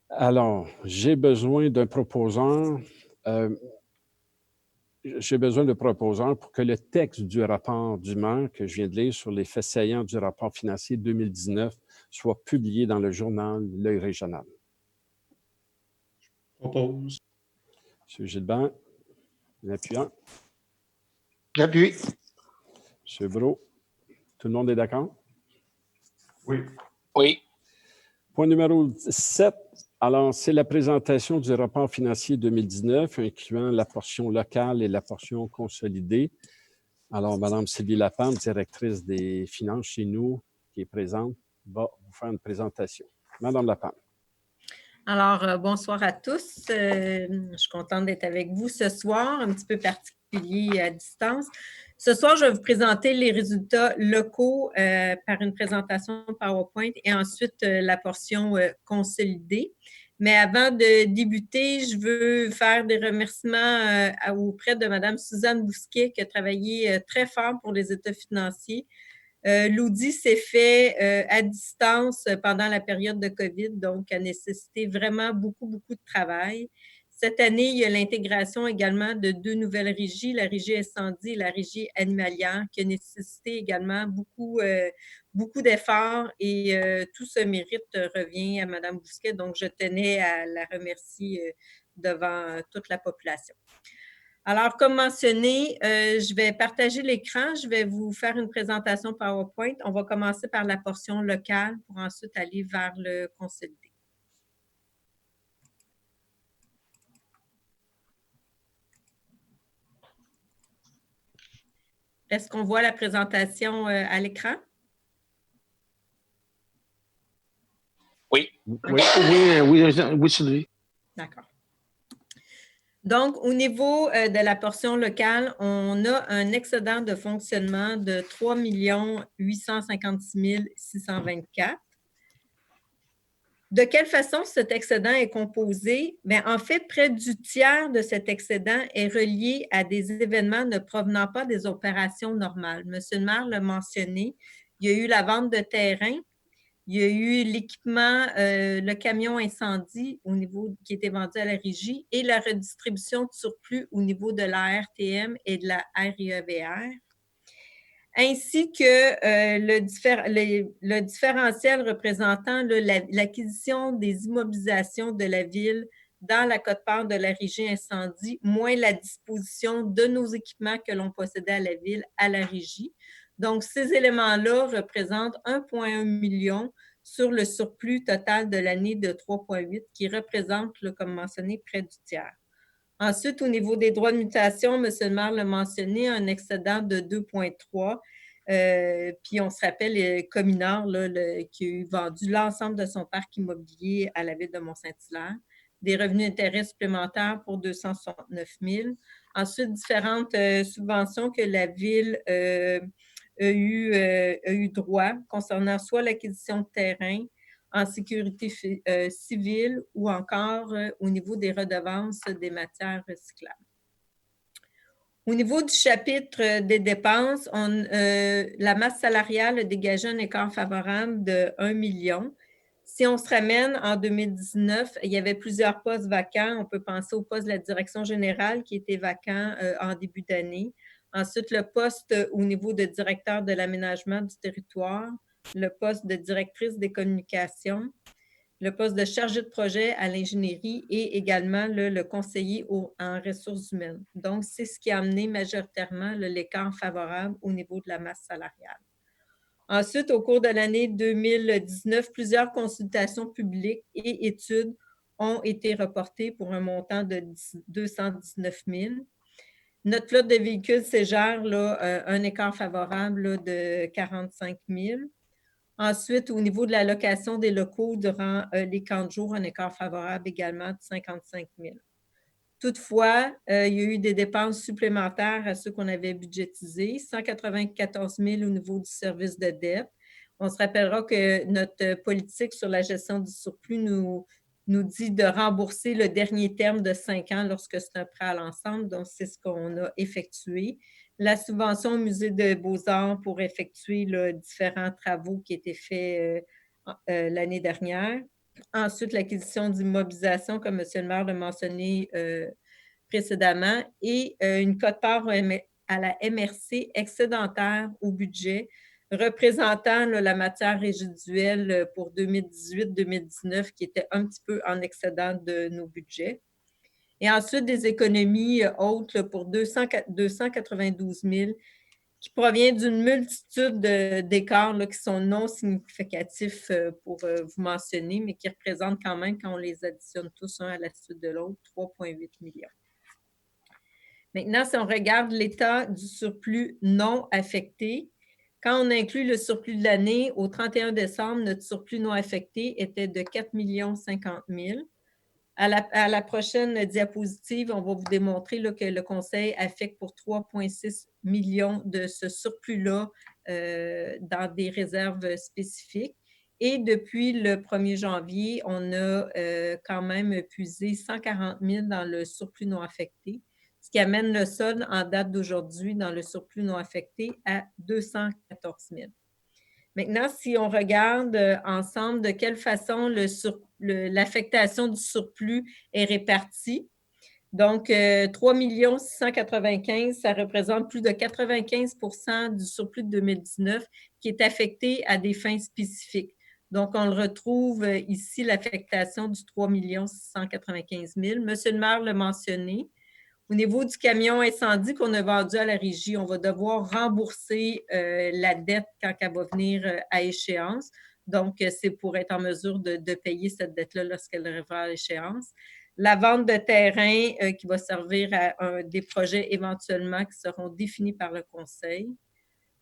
Alors, j'ai besoin d'un proposeur. J'ai besoin de proposeurs pour que le texte du rapport du maire que je viens de lire sur les faits saillants du rapport financier 2019 soit publié dans le journal L'Œil régional. Je propose. M. Gilbert, un appuyant. J'appuie. M. Brault, tout le monde est d'accord? Oui. Oui. Point numéro 7. Alors, c'est la présentation du rapport financier 2019, incluant la portion locale et la portion consolidée. Alors, Mme Sylvie Lapente, directrice des finances chez nous, qui est présente, va vous faire une présentation. Mme Lapente. Alors, bonsoir à tous. Je suis contente d'être avec vous ce soir, un petit peu particulier à distance. Ce soir, je vais vous présenter les résultats locaux par une présentation PowerPoint et ensuite la portion consolidée. Mais avant de débuter, je veux faire des remerciements auprès de Mme Suzanne Bousquet qui a travaillé très fort pour les états financiers. L'audit s'est fait à distance pendant la période de COVID, donc a nécessité vraiment beaucoup de travail. Cette année, il y a l'intégration également de 2 nouvelles régies, la régie incendie et la régie animalière, qui a nécessité également beaucoup d'efforts et tout ce mérite revient à Mme Bousquet, donc je tenais à la remercier devant toute la population. Alors, comme mentionné, je vais partager l'écran. Je vais vous faire une présentation PowerPoint. On va commencer par la portion locale pour ensuite aller vers le consolidé. Est-ce qu'on voit la présentation à l'écran? Oui. Oui, Sylvie. D'accord. Donc, au niveau de la portion locale, on a un excédent de fonctionnement de 3 856 624. De quelle façon cet excédent est composé? Bien, en fait, près du tiers de cet excédent est relié à des événements ne provenant pas des opérations normales. Monsieur le maire l'a mentionné, il y a eu la vente de terrain, il y a eu l'équipement, le camion incendie au niveau qui était vendu à la régie et la redistribution de surplus au niveau de la RTM et de la RIEVR, ainsi que le différentiel représentant l'acquisition des immobilisations de la Ville dans la quote-part de la régie incendie, moins la disposition de nos équipements que l'on possédait à la Ville à la régie. Donc, ces éléments-là représentent 1,1 million sur le surplus total de l'année de 3,8 qui représente, comme mentionné, près du tiers. Ensuite, au niveau des droits de mutation, M. le maire l'a mentionné, un excédent de 2,3. Puis on se rappelle Cominor qui a eu vendu l'ensemble de son parc immobilier à la Ville de Mont-Saint-Hilaire. Des revenus d'intérêt supplémentaires pour 269 000. Ensuite, différentes subventions que la Ville a eu droit concernant soit l'acquisition de terrain, en sécurité civile ou encore au niveau des redevances des matières recyclables. Au niveau du chapitre des dépenses, la masse salariale a dégagé un écart favorable de 1 million. Si on se ramène en 2019, il y avait plusieurs postes vacants. On peut penser au poste de la direction générale qui était vacant en début d'année. Ensuite, le poste au niveau de directeur de l'aménagement du territoire, le poste de directrice des communications, le poste de chargé de projet à l'ingénierie et également le conseiller en ressources humaines. Donc, c'est ce qui a amené majoritairement l'écart favorable au niveau de la masse salariale. Ensuite, au cours de l'année 2019, plusieurs consultations publiques et études ont été reportés pour un montant de 219 000. Notre flotte de véhicules s'égère un écart favorable là, de 45 000. Ensuite, au niveau de la location des locaux durant les camps de jour, un écart favorable également de 55 000. Toutefois, il y a eu des dépenses supplémentaires à ceux qu'on avait budgétisés, 194 000 au niveau du service de dette. On se rappellera que notre politique sur la gestion du surplus nous dit de rembourser le dernier terme de 5 ans lorsque c'est un prêt à l'ensemble. Donc, c'est ce qu'on a effectué. La subvention au Musée de Beaux-Arts pour effectuer différents travaux qui étaient faits l'année dernière. Ensuite, l'acquisition d'immobilisation, comme M. le maire l'a mentionné précédemment, et une quote-part à la MRC excédentaire au budget, représentant la matière résiduelle pour 2018-2019 qui était un petit peu en excédent de nos budgets. Et ensuite, des économies hautes pour 292 000 qui provient d'une multitude d'écarts qui sont non significatifs pour vous mentionner, mais qui représentent quand même, quand on les additionne tous un à la suite de l'autre, 3,8 millions. Maintenant, si on regarde l'état du surplus non affecté, quand on inclut le surplus de l'année, au 31 décembre, notre surplus non affecté était de 4 50 000. À la prochaine diapositive, on va vous démontrer que le Conseil affecte pour 3,6 millions de ce surplus-là dans des réserves spécifiques. Et depuis le 1er janvier, on a quand même puisé 140 000 dans le surplus non affecté, ce qui amène le solde en date d'aujourd'hui dans le surplus non affecté à 214 000. Maintenant, si on regarde ensemble de quelle façon l'affectation du surplus est répartie, donc 3 695 000, ça représente plus de 95 % du surplus de 2019 qui est affecté à des fins spécifiques. Donc, on le retrouve ici, l'affectation du 3 695 000. Monsieur le maire l'a mentionné. Au niveau du camion incendie qu'on a vendu à la régie, on va devoir rembourser la dette quand elle va venir à échéance. Donc, c'est pour être en mesure de payer cette dette-là lorsqu'elle arrivera à échéance. La vente de terrain qui va servir à des projets éventuellement qui seront définis par le Conseil.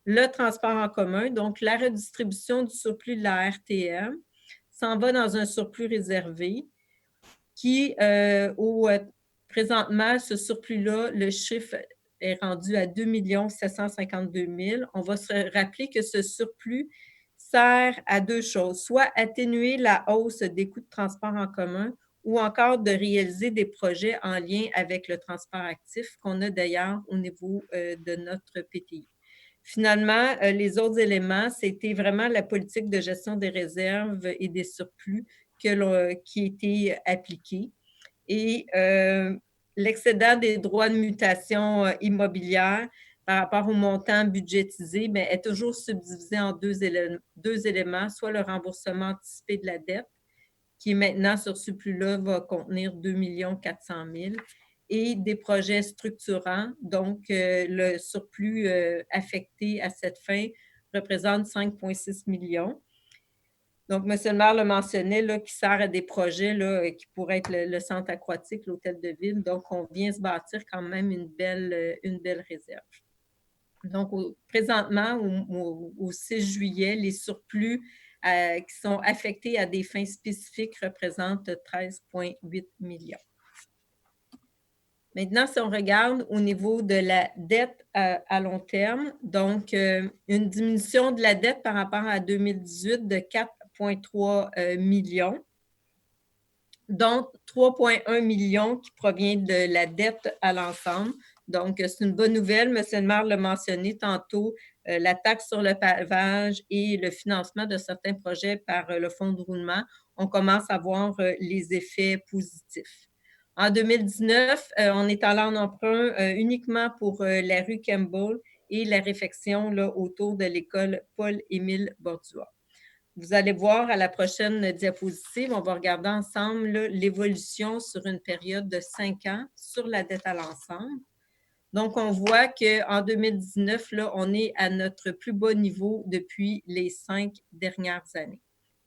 Le transport en commun, donc la redistribution du surplus de la RTM, s'en va dans un surplus réservé qui, présentement, ce surplus-là, le chiffre est rendu à 2 752 000. On va se rappeler que ce surplus sert à deux choses, soit atténuer la hausse des coûts de transport en commun ou encore de réaliser des projets en lien avec le transport actif qu'on a d'ailleurs au niveau de notre PTI. Finalement, les autres éléments, c'était vraiment la politique de gestion des réserves et des surplus qui a été appliquée. Et l'excédent des droits de mutation immobilière par rapport au montant budgétisé est toujours subdivisé en deux éléments, soit le remboursement anticipé de la dette, qui maintenant, sur ce surplus-là, va contenir 2 400 000, et des projets structurants. Donc, le surplus affecté à cette fin représente 5,6 millions. Donc, M. le maire le mentionnait, qui sert à des projets qui pourraient être le centre aquatique, l'hôtel de ville. Donc, on vient se bâtir quand même une belle réserve. Donc, présentement, au 6 juillet, les surplus qui sont affectés à des fins spécifiques représentent 13,8 millions. Maintenant, si on regarde au niveau de la dette à long terme, donc une diminution de la dette par rapport à 2018 de 4,3 millions, donc 3,1 millions qui provient de la dette à l'ensemble. Donc, c'est une bonne nouvelle. M. le maire l'a mentionné tantôt, la taxe sur le pavage et le financement de certains projets par le fonds de roulement, on commence à voir les effets positifs. En 2019, on est allé en emprunt uniquement pour la rue Campbell et la réfection autour de l'école Paul-Émile Bordua. Vous allez voir à la prochaine diapositive, on va regarder ensemble l'évolution sur une période de 5 ans sur la dette à l'ensemble. Donc, on voit qu'en 2019, on est à notre plus bas niveau depuis les 5 dernières années,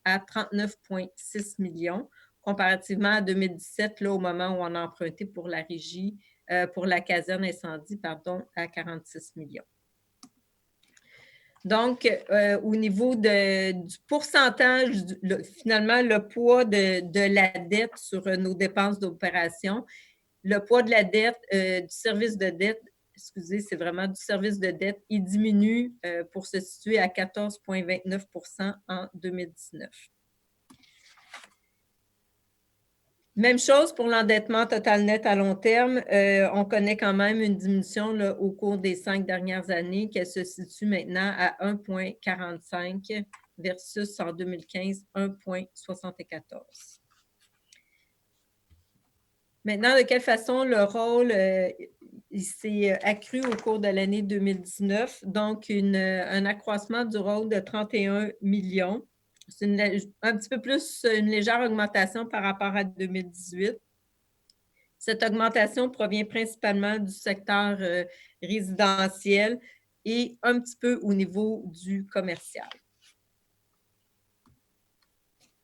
à 39,6 millions. comparativement à 2017, là, au moment où on a emprunté pour la régie, pour la caserne incendie, pardon, à 46 millions. Donc, au niveau du pourcentage, finalement, le poids de la dette sur nos dépenses d'opération, le poids de la dette, du service de dette, excusez, c'est vraiment du service de dette, il diminue pour se situer à 14,29 % en 2019. Même chose pour l'endettement total net à long terme. On connaît quand même une diminution là, au cours des 5 dernières années qui se situe maintenant à 1,45 versus en 2015, 1,74. Maintenant, de quelle façon le rôle il s'est accru au cours de l'année 2019? Donc, un accroissement du rôle de 31 millions. C'est un petit peu plus une légère augmentation par rapport à 2018. Cette augmentation provient principalement du secteur résidentiel et un petit peu au niveau du commercial.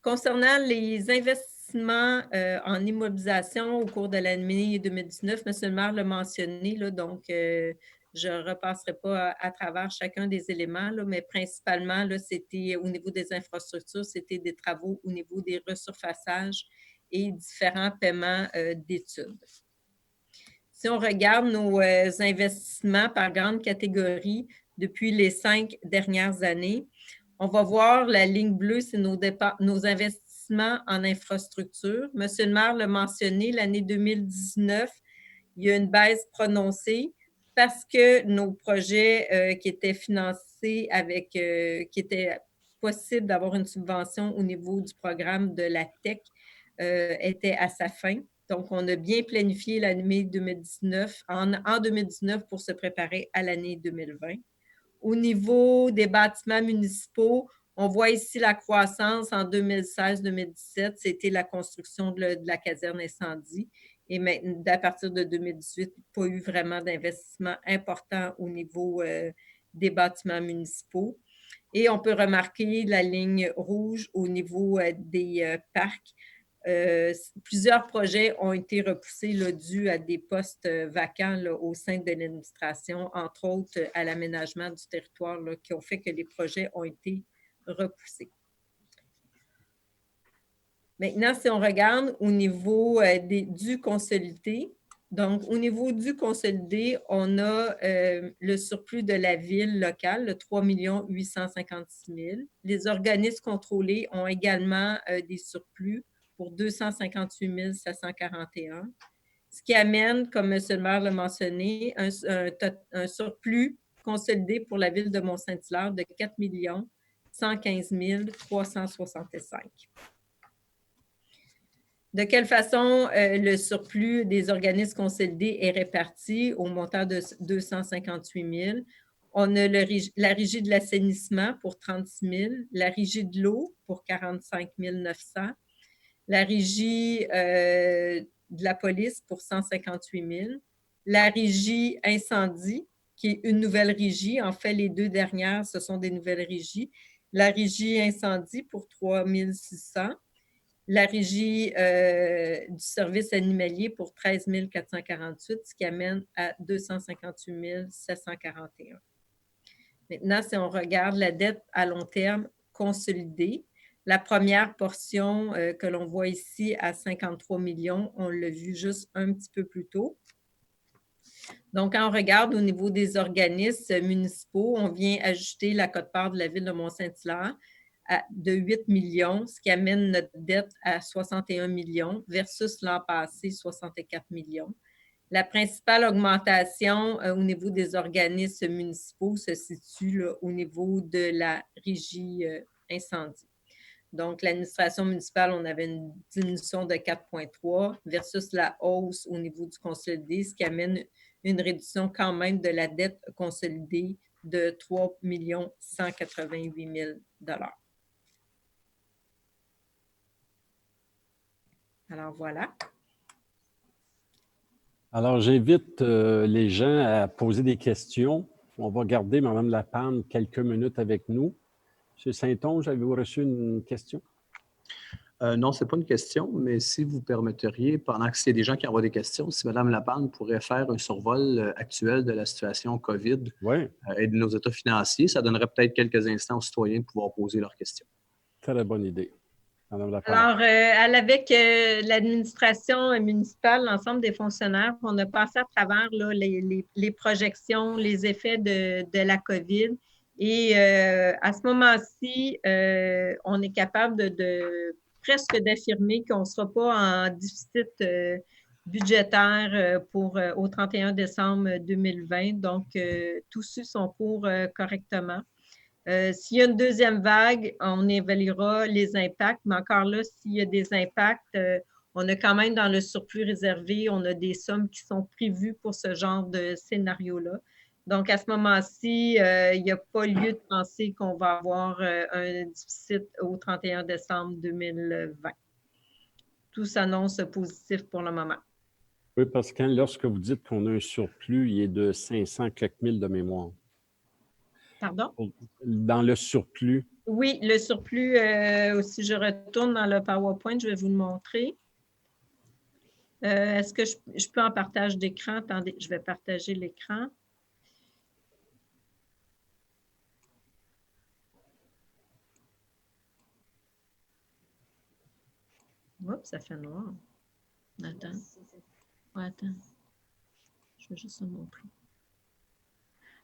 Concernant les investissements en immobilisation au cours de l'année 2019, M. le maire l'a mentionné, là, donc je ne repasserai pas à travers chacun des éléments, là, mais principalement, c'était au niveau des infrastructures, c'était des travaux au niveau des resurfaçages et différents paiements d'études. Si on regarde nos investissements par grande catégorie depuis les 5 dernières années, on va voir la ligne bleue, c'est nos investissements en infrastructure. Monsieur le maire l'a mentionné, l'année 2019, il y a une baisse prononcée parce que nos projets qui étaient financés avec, qui étaient possible d'avoir une subvention au niveau du programme de la TEC étaient à sa fin. Donc, on a bien planifié l'année 2019, en 2019 pour se préparer à l'année 2020. Au niveau des bâtiments municipaux, on voit ici la croissance en 2016-2017, c'était la construction de la caserne incendie. Et maintenant, à partir de 2018, pas eu vraiment d'investissement important au niveau des bâtiments municipaux. Et on peut remarquer la ligne rouge au niveau des parcs. Plusieurs projets ont été repoussés là, dû à des postes vacants là, au sein de l'administration, entre autres à l'aménagement du territoire là, qui ont fait que les projets ont été repoussés. Maintenant, si on regarde au niveau du consolidé, donc au niveau du consolidé, on a le surplus de la ville locale, le 3 856 000. Les organismes contrôlés ont également des surplus pour 258 741, ce qui amène, comme M. le maire l'a mentionné, un surplus consolidé pour la ville de Mont-Saint-Hilaire de 4 115 365. De quelle façon le surplus des organismes consolidés est réparti au montant de 258 000? On a la régie de l'assainissement pour 36 000, la régie de l'eau pour 45 900, la régie de la police pour 158 000, la régie incendie, qui est une nouvelle régie. En fait, les 2 dernières, ce sont des nouvelles régies. La régie incendie pour 3 600, la régie du service animalier pour 13 448, ce qui amène à 258 741. Maintenant, si on regarde la dette à long terme consolidée, la première portion que l'on voit ici à 53 millions, on l'a vu juste un petit peu plus tôt. Donc, quand on regarde au niveau des organismes municipaux, on vient ajouter la quote-part de la ville de Mont-Saint-Hilaire de 8 millions, ce qui amène notre dette à 61 millions versus l'an passé, 64 millions. La principale augmentation au niveau des organismes municipaux se situe là, au niveau de la régie incendie. Donc, l'administration municipale, on avait une diminution de 4,3 versus la hausse au niveau du consolidé, ce qui amène une réduction quand même de la dette consolidée de 3 188 000 $. Alors, voilà. Alors, j'invite les gens à poser des questions. On va garder Mme Lapanne quelques minutes avec nous. M. Saint-Onge, avez-vous reçu une question? Non, ce n'est pas une question, mais si vous permetteriez, pendant qu'il y a des gens qui envoient des questions, si Mme Lapalme pourrait faire un survol actuel de la situation COVID et de nos états financiers, ça donnerait peut-être quelques instants aux citoyens de pouvoir poser leurs questions. Très bonne idée. Mme Lapalme. Alors, avec l'administration municipale, l'ensemble des fonctionnaires, on a passé à travers là, les projections, les effets de la COVID. Et à ce moment-ci, on est capable de presque d'affirmer qu'on ne sera pas en déficit budgétaire au 31 décembre 2020. Donc, tous suit son cours correctement. S'il y a une deuxième vague, on évaluera les impacts, mais encore là, s'il y a des impacts, on a quand même dans le surplus réservé, on a des sommes qui sont prévues pour ce genre de scénario-là. Donc, à ce moment-ci, il n'y a pas lieu de penser qu'on va avoir un déficit au 31 décembre 2020. Tout s'annonce positif pour le moment. Oui, parce que lorsque vous dites qu'on a un surplus, il est de 500 quelques mille de mémoire. Pardon? Dans le surplus. Oui, le surplus, si je retourne dans le PowerPoint, je vais vous le montrer. Est-ce que je peux en partage d'écran? Attendez, je vais partager l'écran. Oups, ça fait noir. Attends. Ouais, attends. Je vais juste le montrer.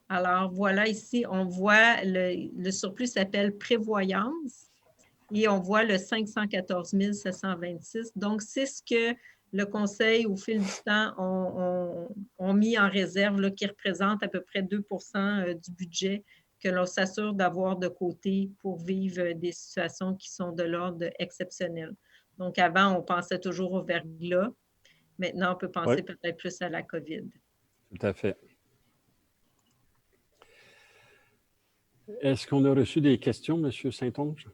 Alors, voilà, ici, on voit le surplus s'appelle prévoyance et on voit le 514 726. Donc, c'est ce que le Conseil, au fil du temps, ont mis en réserve, là, qui représente à peu près 2 du budget que l'on s'assure d'avoir de côté pour vivre des situations qui sont de l'ordre exceptionnel. Donc, avant, on pensait toujours au verglas. Maintenant, on peut penser peut-être plus à la COVID. Tout à fait. Est-ce qu'on a reçu des questions, M. Saint-Onge?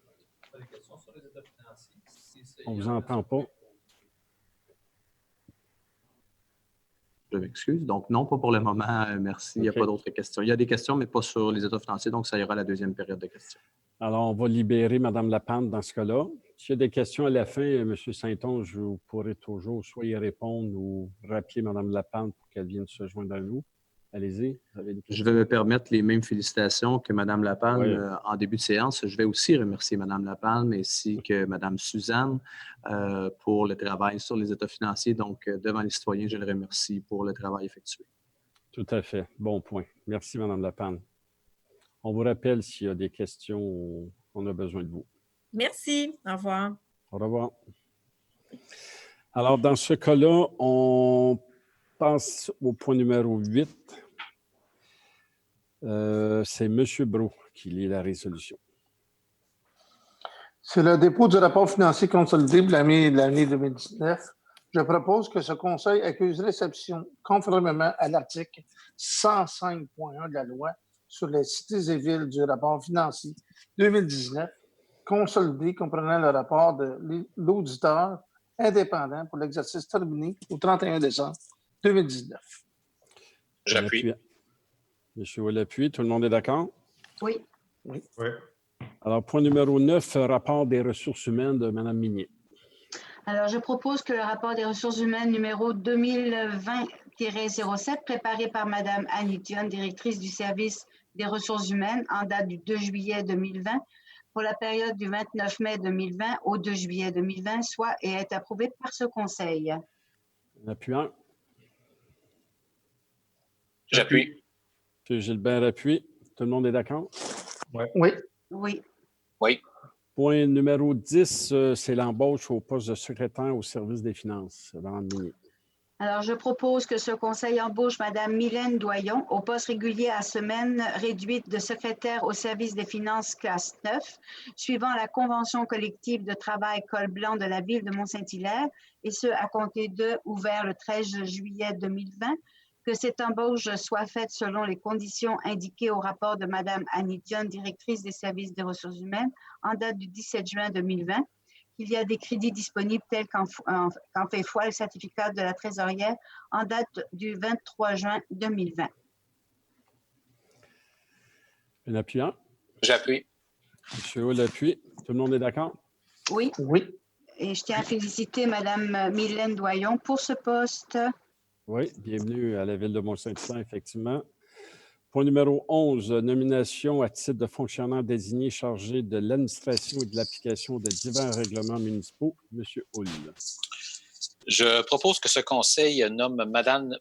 Des questions sur les états financiers? On ne vous entend pas. Je m'excuse. Donc, non, pas pour le moment. Merci. Il n'y a pas d'autres questions. Il y a des questions, mais pas sur les états financiers. Donc, ça ira à la deuxième période de questions. Alors, on va libérer Mme Lapalme dans ce cas-là. S'il y a des questions à la fin, M. Saint-Onge, vous pourrez toujours soit y répondre ou rappeler Mme Lapalme pour qu'elle vienne se joindre à nous. Allez-y, vous avez des questions. Je vais me permettre les mêmes félicitations que Mme Lapalme en début de séance. Je vais aussi remercier Mme Lapalme ainsi que Mme Suzanne pour le travail sur les états financiers. Donc, devant les citoyens, je les remercie pour le travail effectué. Tout à fait. Bon point. Merci, Mme Lapalme. On vous rappelle s'il y a des questions, on a besoin de vous. Merci. Au revoir. Au revoir. Alors, dans ce cas-là, on passe au point numéro 8. C'est M. Brault qui lit la résolution. C'est le dépôt du rapport financier consolidé de l'année 2019. Je propose que ce Conseil accuse réception conformément à l'article 105.1 de la loi sur les cités et villes du rapport financier 2019, consolidé comprenant le rapport de l'auditeur indépendant pour l'exercice terminé au 31 décembre 2019. J'appuie. Monsieur Ouellappuie, tout le monde est d'accord? Oui. Oui. Alors, point numéro 9, rapport des ressources humaines de Mme Minier. Alors, je propose que le rapport des ressources humaines numéro 2020-07, préparé par Mme Annie Dionne, directrice du service des ressources humaines, en date du 2 juillet 2020, pour la période du 29 mai 2020 au 2 juillet 2020, soit et est approuvé par ce Conseil. Appuyant. J'appuie. M. Gilbert appuie. Tout le monde est d'accord? Oui. Oui. Oui. Point numéro 10, c'est l'embauche au poste de secrétaire au service des finances. Mme Minier. Alors, je propose que ce Conseil embauche Mme Mylène Doyon au poste régulier à semaine réduite de secrétaire au service des finances classe 9, suivant la convention collective de travail col blanc de la ville de Mont-Saint-Hilaire, et ce, à compter de ou vers le 13 juillet 2020, que cette embauche soit faite selon les conditions indiquées au rapport de Mme Annie Dionne, directrice des services des ressources humaines, en date du 17 juin 2020, qu'il y a des crédits disponibles tels qu'en fait foi le certificat de la trésorière en date du 23 juin 2020. Un appuyant. J'appuie. M. Ouellappuie, tout le monde est d'accord? Oui. Oui. Et je tiens à féliciter Mme Mylène Doyon pour ce poste. Oui, bienvenue à la Ville de Mont-Saint-Hyacinthe, effectivement. Point numéro 11, nomination à titre de fonctionnaire désigné chargé de l'administration et de l'application de divers règlements municipaux. Monsieur Hull. Je propose que ce conseil nomme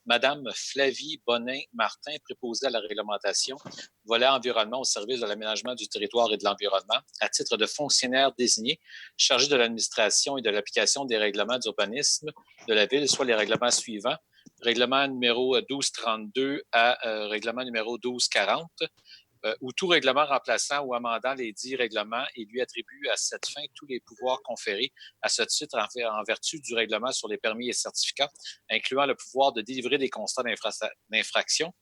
Madame Flavie Bonin-Martin, préposée à la réglementation, volet environnement au service de l'aménagement du territoire et de l'environnement, à titre de fonctionnaire désigné, chargé de l'administration et de l'application des règlements d'urbanisme de la Ville, soit les règlements suivants. Règlement numéro 1232 à règlement numéro 1240, ou tout règlement remplaçant ou amendant les dits règlements et lui attribue à cette fin tous les pouvoirs conférés à ce titre en vertu du règlement sur les permis et certificats, incluant le pouvoir de délivrer des constats d'infraction.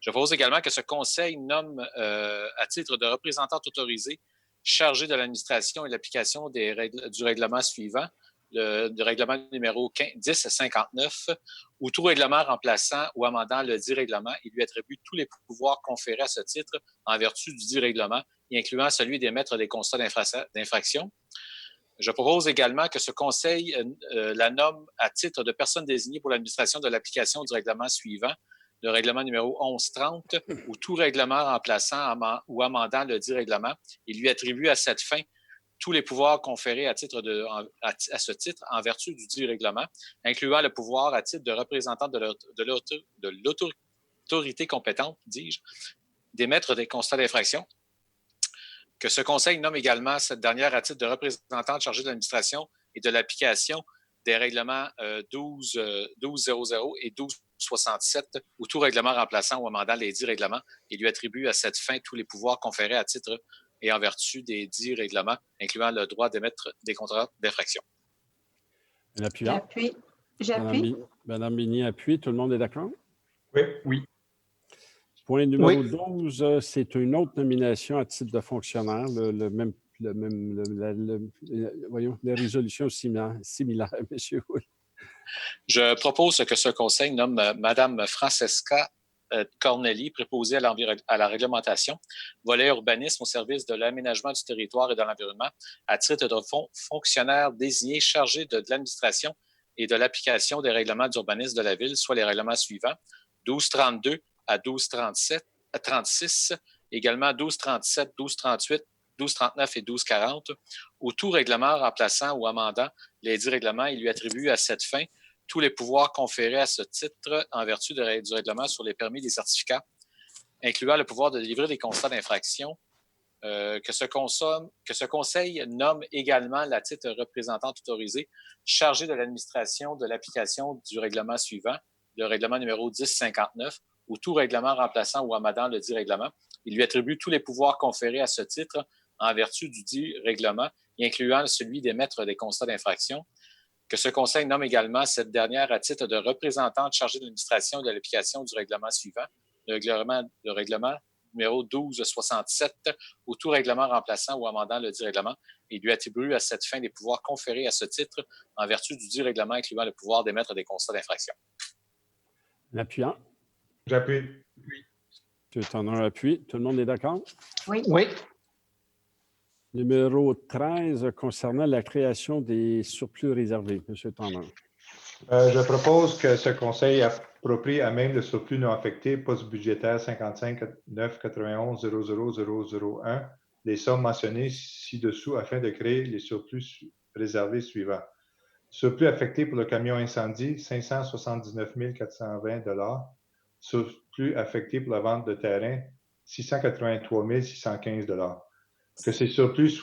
Je propose également que ce conseil nomme à titre de représentante autorisée chargé de l'administration et l'application du règlement suivant, le règlement numéro 1059, ou tout règlement remplaçant ou amendant le dit règlement et lui attribue tous les pouvoirs conférés à ce titre en vertu du dit règlement, y incluant celui d'émettre des constats d'infraction. Je propose également que ce conseil la nomme à titre de personne désignée pour l'administration de l'application du règlement suivant, le règlement numéro 1130, ou tout règlement remplaçant ou amendant le dit règlement et lui attribue à cette fin tous les pouvoirs conférés à ce titre en vertu du dit règlement, incluant le pouvoir à titre de représentant de l'autorité compétente, dis-je, d'émettre des constats d'infraction. Que ce conseil nomme également cette dernière à titre de représentante chargée de l'administration et de l'application des règlements 1200 et 1267 ou tout règlement remplaçant ou amendant les dits règlements et lui attribue à cette fin tous les pouvoirs conférés à titre et en vertu des dits règlements, incluant le droit d'émettre des contrats d'infraction. J'appuie. Madame Bigny appuie. Tout le monde est d'accord? Oui. Oui. Point numéro 12, c'est une autre nomination à titre de fonctionnaire, voyons, les résolutions similaires, M. Hull. Je propose que ce conseil nomme Mme Francesca Corneli, préposée à la réglementation, volet urbanisme au service de l'aménagement du territoire et de l'environnement, à titre de fonctionnaire désigné chargé de l'administration et de l'application des règlements d'urbanisme de la Ville, soit les règlements suivants, 1232 à 1236, également 1237, 1238, 1239 et 1240, ou tout règlement remplaçant ou amendant les dits règlements et lui attribue à cette fin tous les pouvoirs conférés à ce titre en vertu du règlement sur les permis et les certificats, incluant le pouvoir de délivrer des constats d'infraction, que ce conseil nomme également la titre représentante autorisée chargée de l'administration de l'application du règlement suivant, le règlement numéro 1059, ou tout règlement remplaçant ou amendant le dit règlement. Il lui attribue tous les pouvoirs conférés à ce titre en vertu du dit règlement, incluant celui d'émettre des constats d'infraction. Que ce conseil nomme également cette dernière à titre de représentante chargée de l'administration et de l'application du règlement suivant, le règlement numéro 1267, ou tout règlement remplaçant ou amendant le dit règlement, et lui attribue à cette fin les pouvoirs conférés à ce titre en vertu du dit règlement, incluant le pouvoir d'émettre des constats d'infraction. L'appuyant. J'appuie. Tu en as un appui. Tout le monde est d'accord? Oui. Oui. Numéro 13, concernant la création des surplus réservés. M. Tanner. Je propose que ce conseil approprie à même le surplus non affecté, poste budgétaire 55 991 00001, les sommes mentionnées ci-dessous afin de créer les surplus réservés suivants. Surplus affecté pour le camion incendie, 579 420 $. Surplus affecté pour la vente de terrain, 683 615 $. Que ces surplus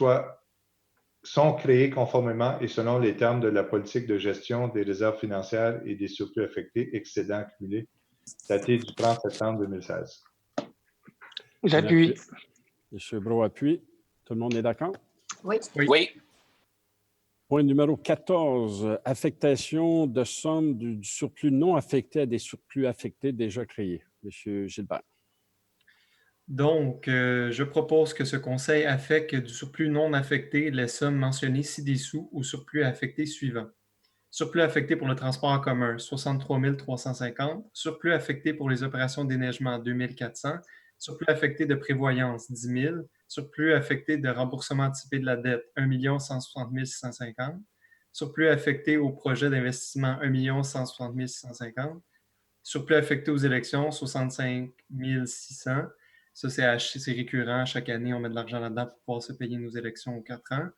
sont créés conformément et selon les termes de la politique de gestion des réserves financières et des surplus affectés excédents accumulés, daté du 30 septembre 2016. J'appuie. M. Brault appuie. Tout le monde est d'accord? Oui. Oui. Point numéro 14, affectation de sommes du surplus non affecté à des surplus affectés déjà créés. M. Gilbert. Donc, je propose que ce conseil affecte du surplus non affecté les sommes mentionnées ci-dessous au surplus affecté suivant. Surplus affecté pour le transport en commun, 63 350. Surplus affecté pour les opérations d'éneigement, 2 400. Surplus affecté de prévoyance, 10 000. Surplus affecté de remboursement anticipé de la dette, 1 160 650. Surplus affecté au projet d'investissement 1 160 650. Surplus affecté aux élections 65 600. Ça, c'est récurrent. Chaque année, on met de l'argent là-dedans pour pouvoir se payer nos élections aux 4 ans.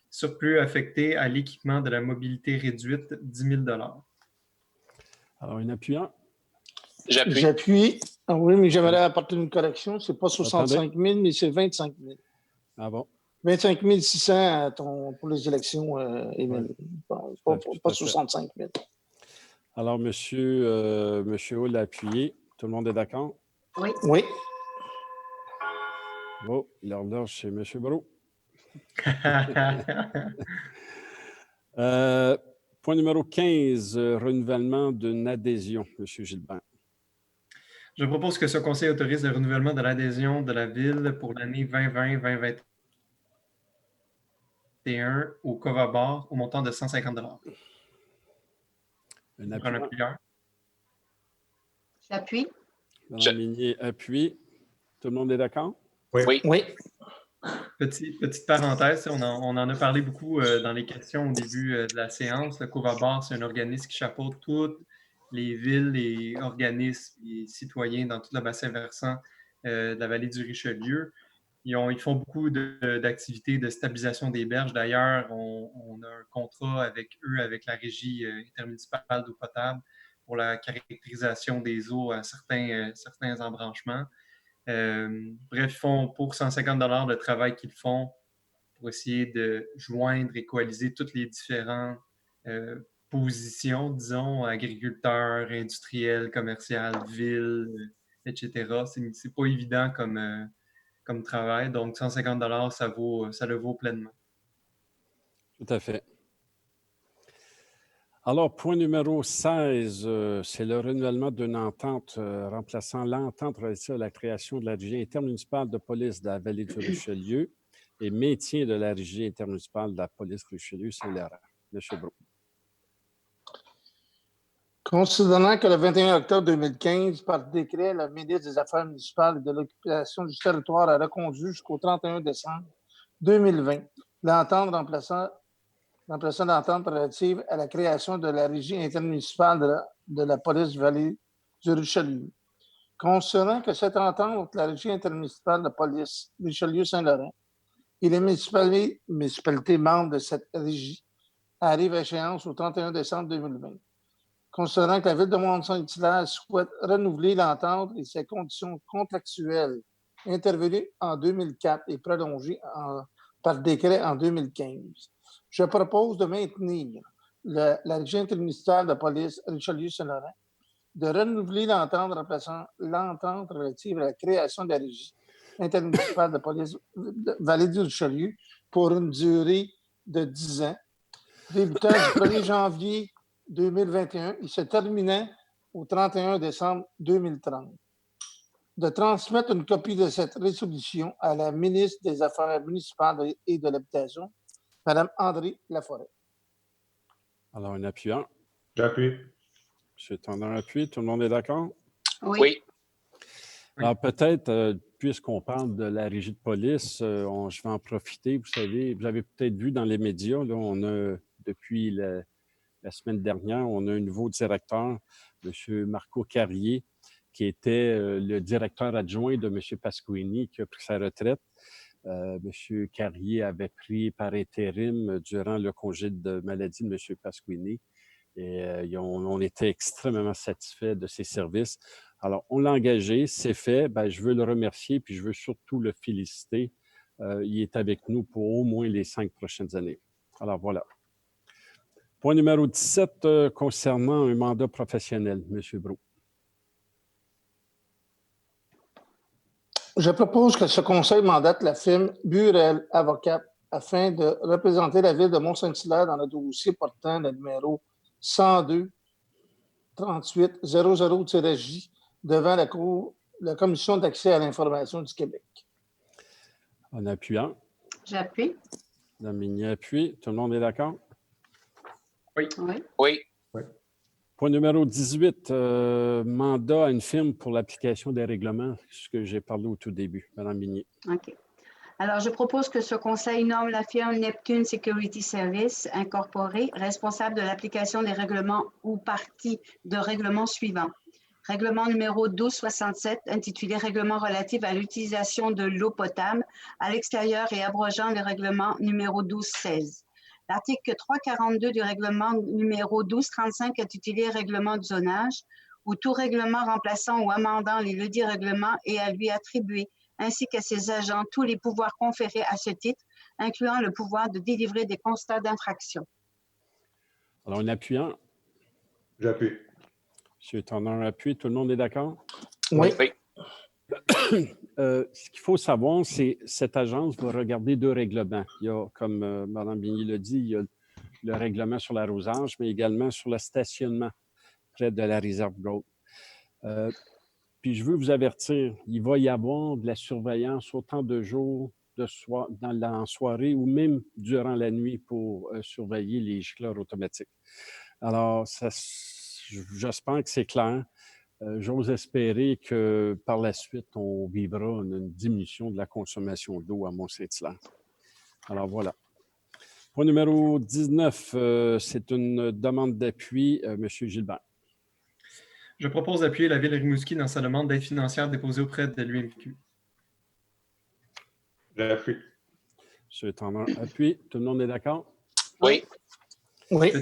Surplus affecté à l'équipement de la mobilité réduite 10 000 Alors, un appuyant. J'appuie. Ah oui, mais j'aimerais apporter une correction. Ce n'est pas 65 000, mais c'est 25 000. Ah bon? 25 600 pour les élections, Émile. Pas 65 000. Alors, monsieur Hull a appuyé. Tout le monde est d'accord? Oui. Oui. Oh, l'ordre, c'est M. Brault. Point numéro 15, renouvellement d'une adhésion, M. Gilbert. Je propose que ce conseil autorise le renouvellement de l'adhésion de la Ville pour l'année 2020-2021 au Covabar au montant de 150 $. Un appuyant. J'appuie. Madame Minier appuie. Tout le monde est d'accord? Oui. Petite parenthèse, on en a parlé beaucoup dans les questions au début de la séance. Le Covabar, c'est un organisme qui chapeaute toutes les villes, les organismes, les citoyens dans tout le bassin versant de la vallée du Richelieu. Ils font beaucoup d'activités de stabilisation des berges. D'ailleurs, on a un contrat avec eux, avec la Régie intermunicipale d'eau potable pour la caractérisation des eaux à certains embranchements. Bref, ils font pour 150 $ de travail qu'ils font pour essayer de joindre et coaliser toutes les différentes positions, disons, agriculteurs, industriels, commerciales, villes, etc. C'est pas évident comme travail. Donc, 150 $, ça le vaut pleinement. Tout à fait. Alors, point numéro 16, c'est le renouvellement d'une entente remplaçant l'entente relative à la création de la Régie intermunicipale de police de la vallée du Richelieu et maintien de la Régie intermunicipale de la police Richelieu-Saint-Laurent. M. Brault. Considérant que le 21 octobre 2015, par décret, le ministre des Affaires municipales et de l'occupation du territoire a reconduit jusqu'au 31 décembre 2020 l'entente remplaçant l'entente relative à la création de la Régie intermunicipale de la police vallée du Richelieu. Considérant que cette entente, la Régie intermunicipale de police Richelieu-Saint-Laurent et les municipalités membres de cette régie arrivent à échéance au 31 décembre 2020. Considérant que la Ville de Mont-Saint-Hilaire souhaite renouveler l'entente et ses conditions contractuelles intervenues en 2004 et prolongées par décret en 2015. Je propose de maintenir la Régie intermunicipale de police Richelieu-Saint-Laurent, de renouveler l'entente remplaçant l'entente relative à la création de la Régie intermunicipale de police Vallée du Richelieu pour une durée de 10 ans, débutant du 1er janvier 2021 et se terminant au 31 décembre 2030. De transmettre une copie de cette résolution à la ministre des Affaires municipales et de l'Habitation, Mme André Laforêt. Alors, un appuyant. J'appuie. M. Tendant appuie. Tout le monde est d'accord? Oui. Alors, peut-être, puisqu'on parle de la régie de police, je vais en profiter. Vous savez, vous avez peut-être vu dans les médias, là, on a, depuis la semaine dernière, on a un nouveau directeur, M. Marco Carrier, qui était le directeur adjoint de M. Pasquini, qui a pris sa retraite. M. Carrier avait pris par intérim durant le congé de maladie de M. Pasquini. Et on était extrêmement satisfaits de ses services. Alors, on l'a engagé, c'est fait. Ben, je veux le remercier, puis je veux surtout le féliciter. Il est avec nous pour au moins les 5 prochaines années. Alors, voilà. Point numéro 17, concernant un mandat professionnel, M. Brault. Je propose que ce conseil mandate la firme Burel Avocat afin de représenter la ville de Mont-Saint-Hilaire dans le dossier portant le numéro 102 38 00-J devant la Commission d'accès à l'information du Québec. En appuyant. J'appuie. Mme Minier appuie. Tout le monde est d'accord? Oui. Oui. Point numéro 18, mandat à une firme pour l'application des règlements, ce que j'ai parlé au tout début. Mme Minier. OK. Alors, je propose que ce conseil nomme la firme Neptune Security Service Incorporée responsable de l'application des règlements ou parties de règlements suivants. Règlement numéro 1267, intitulé Règlement relatif à l'utilisation de l'eau potable à l'extérieur et abrogeant le règlement numéro 1216. L'article 342 du règlement numéro 1235, intitulé Règlement de zonage, où tout règlement remplaçant ou amendant les ledits règlements est à lui attribuer, ainsi qu'à ses agents, tous les pouvoirs conférés à ce titre, incluant le pouvoir de délivrer des constats d'infraction. Alors, un appuyant. J'appuie. M. Turner appuie. Tout le monde est d'accord? Oui. Ce qu'il faut savoir, c'est que cette agence va regarder 2 règlements. Il y a, comme Mme Bigny l'a dit, il y a le règlement sur l'arrosage, mais également sur le stationnement près de la réserve Gaulle. Puis je veux vous avertir, il va y avoir de la surveillance autant de jours, en soirée ou même durant la nuit pour surveiller les gicleurs automatiques. Alors, j'espère que c'est clair. J'ose espérer que par la suite, on vivra une diminution de la consommation d'eau à Mont-Saint-Hilaire. Alors voilà. Point numéro 19, c'est une demande d'appui. M. Gilbert. Je propose d'appuyer la Ville de Rimouski dans sa demande d'aide financière déposée auprès de l'UMQ. J'appuie. M. Turner appuie. Tout le monde est d'accord? Oui. Oui.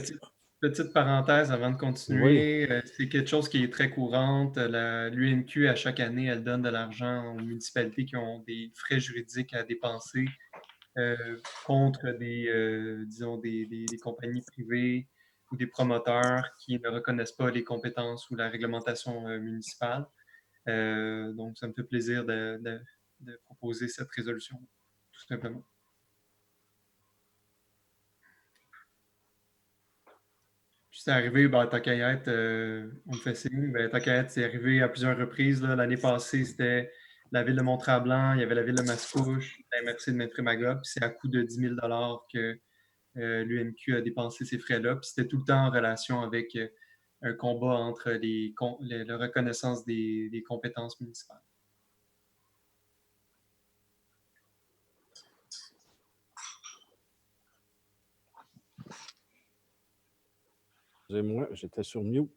Petite parenthèse avant de continuer, c'est quelque chose qui est très courante. L'UMQ, à chaque année, elle donne de l'argent aux municipalités qui ont des frais juridiques à dépenser contre des compagnies privées ou des promoteurs qui ne reconnaissent pas les compétences ou la réglementation municipale. Donc, ça me fait plaisir de proposer cette résolution, tout simplement. Puis c'est arrivé, tant qu'à y être, on me fait signe, tant qu'à être, c'est arrivé à plusieurs reprises. L'année passée, c'était la ville de Mont-Tremblant, il y avait la ville de Mascouche, la MRC de Maître-Magog, puis c'est à coût de 10 000 que l'UMQ a dépensé ces frais-là. Puis c'était tout le temps en relation avec un combat entre la reconnaissance des compétences municipales. Excusez-moi, j'étais sur mute.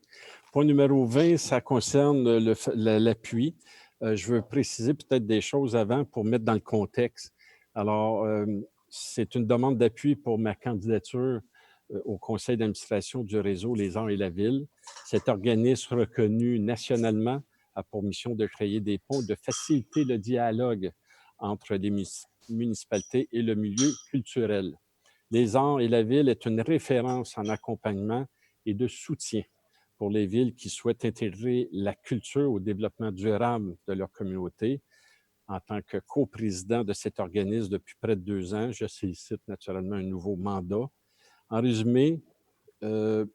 Point numéro 20, ça concerne l'appui. Je veux préciser peut-être des choses avant pour mettre dans le contexte. Alors, c'est une demande d'appui pour ma candidature au conseil d'administration du réseau Les Arts et la Ville. Cet organisme reconnu nationalement a pour mission de créer des ponts, de faciliter le dialogue entre les municipalités et le milieu culturel. Les Arts et la Ville est une référence en accompagnement et de soutien pour les villes qui souhaitent intégrer la culture au développement durable de leur communauté. En tant que coprésident de cet organisme depuis près de 2 ans, je sollicite naturellement un nouveau mandat. En résumé, ce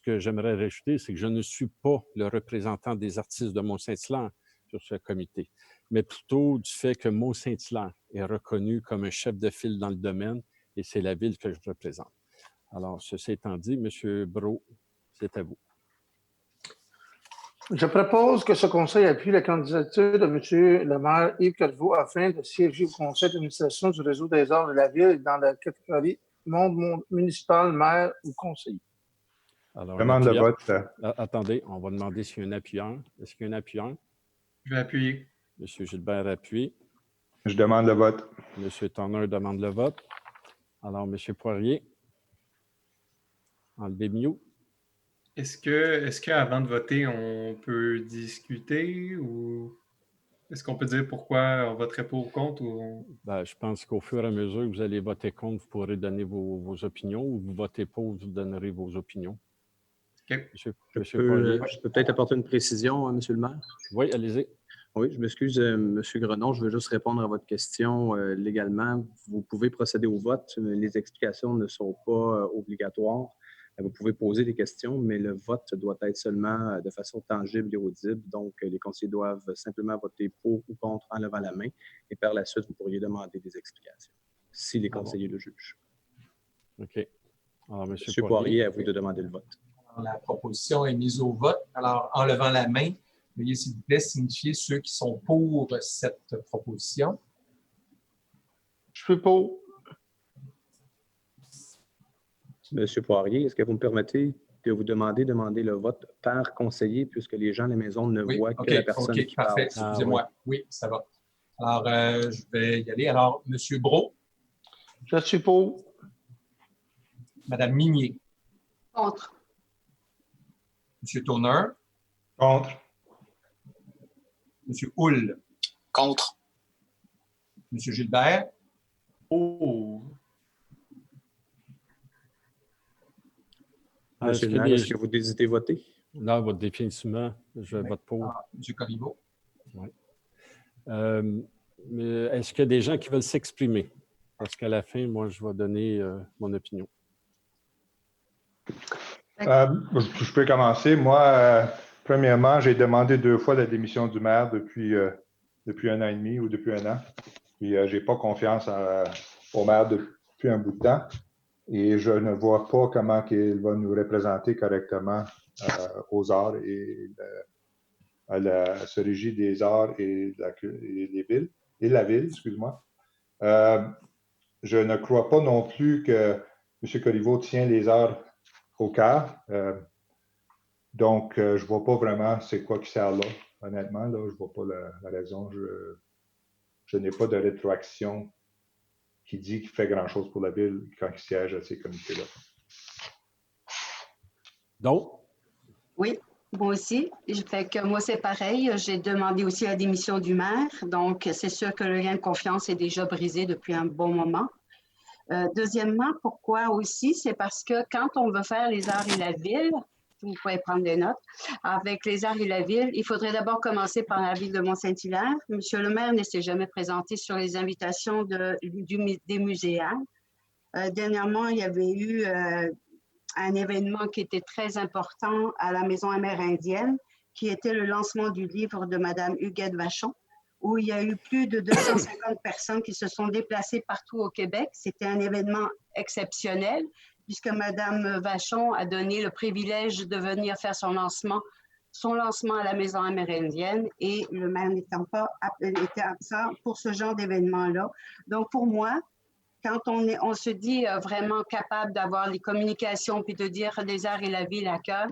que j'aimerais rajouter, c'est que je ne suis pas le représentant des artistes de Mont-Saint-Hilaire sur ce comité, mais plutôt du fait que Mont-Saint-Hilaire est reconnu comme un chef de file dans le domaine et c'est la ville que je représente. Alors, ceci étant dit, M. Brault, c'est à vous. Je propose que ce conseil appuie la candidature de M. le maire Yves Calveau afin de siéger au conseil d'administration du réseau des arts de la ville dans la catégorie monde municipal, maire ou conseiller. Alors, demande le vote. Attendez, on va demander s'il y a un appuyant. Est-ce qu'il y a un appuyant? Je vais appuyer. M. Gilbert appuie. Je demande le vote. M. Turner demande le vote. Alors, M. Poirier, enlevez mute. Est-ce qu'avant de voter, on peut discuter ou est-ce qu'on peut dire pourquoi on voterait pour ou contre? Je pense qu'au fur et à mesure que vous allez voter contre, vous pourrez donner vos opinions ou vous votez pour, vous donnerez vos opinions. Okay. Je peux peut-être apporter une précision, M. le maire? Oui, allez-y. Oui, je m'excuse, M. Grenon, je veux juste répondre à votre question légalement. Vous pouvez procéder au vote. Les explications ne sont pas obligatoires. Vous pouvez poser des questions, mais le vote doit être seulement de façon tangible et audible. Donc, les conseillers doivent simplement voter pour ou contre en levant la main. Et par la suite, vous pourriez demander des explications, si les conseillers le jugent. OK. Alors, M. Poirier, à vous de demander le vote. Alors, la proposition est mise au vote. Alors, en levant la main, veuillez s'il vous plaît signifier ceux qui sont pour cette proposition. suis pour. Monsieur Poirier, est-ce que vous me permettez de vous demander le vote par conseiller, puisque les gens à la maison ne Oui, voient que la personne qui parle? parfait. Excusez-moi. Oui, ça va. Alors, je vais y aller. Alors, Monsieur Brault. Je suis pour. Madame Minier. Contre. Monsieur Toner. Contre. Monsieur Houle. Contre. Monsieur Gilbert. Oh! Monsieur le maire, est-ce que vous désirez voter? Non, définitivement, je vote pour. Monsieur Corriveau. Oui. Est-ce qu'il y a des gens qui veulent s'exprimer? Parce qu'à la fin, moi, je vais donner mon opinion. Je peux commencer. Moi, premièrement, j'ai demandé 2 fois la démission du maire depuis 1 an et demi ou depuis 1 an. Puis, je n'ai pas confiance au maire depuis un bout de temps. Et je ne vois pas comment il va nous représenter correctement aux arts et à ce régie des arts et la ville, excuse-moi. Je ne crois pas non plus que M. Corriveau tient les arts au cœur. Donc, je ne vois pas vraiment c'est quoi qui sert là. Honnêtement, là, je ne vois pas la raison. Je n'ai pas de rétroaction qui dit qu'il fait grand-chose pour la ville quand il siège à ces comités-là. Donc? Oui, moi aussi. Moi, c'est pareil. J'ai demandé aussi la démission du maire. Donc, c'est sûr que le lien de confiance est déjà brisé depuis un bon moment. Deuxièmement, pourquoi aussi? C'est parce que quand on veut faire les arts et la ville, vous pouvez prendre des notes, avec les arts et la ville, il faudrait d'abord commencer par la ville de Mont-Saint-Hilaire. Monsieur le maire ne s'est jamais présenté sur les invitations des muséales. Dernièrement, il y avait eu un événement qui était très important à la Maison amérindienne, qui était le lancement du livre de Mme Huguette Vachon, où il y a eu plus de 250 personnes qui se sont déplacées partout au Québec. C'était un événement exceptionnel, puisque Mme Vachon a donné le privilège de venir faire son lancement à la Maison amérindienne, et le maire n'étant pas était absent pour ce genre d'événement-là. Donc, pour moi, quand on se dit vraiment capable d'avoir les communications puis de dire les arts et la ville à cœur,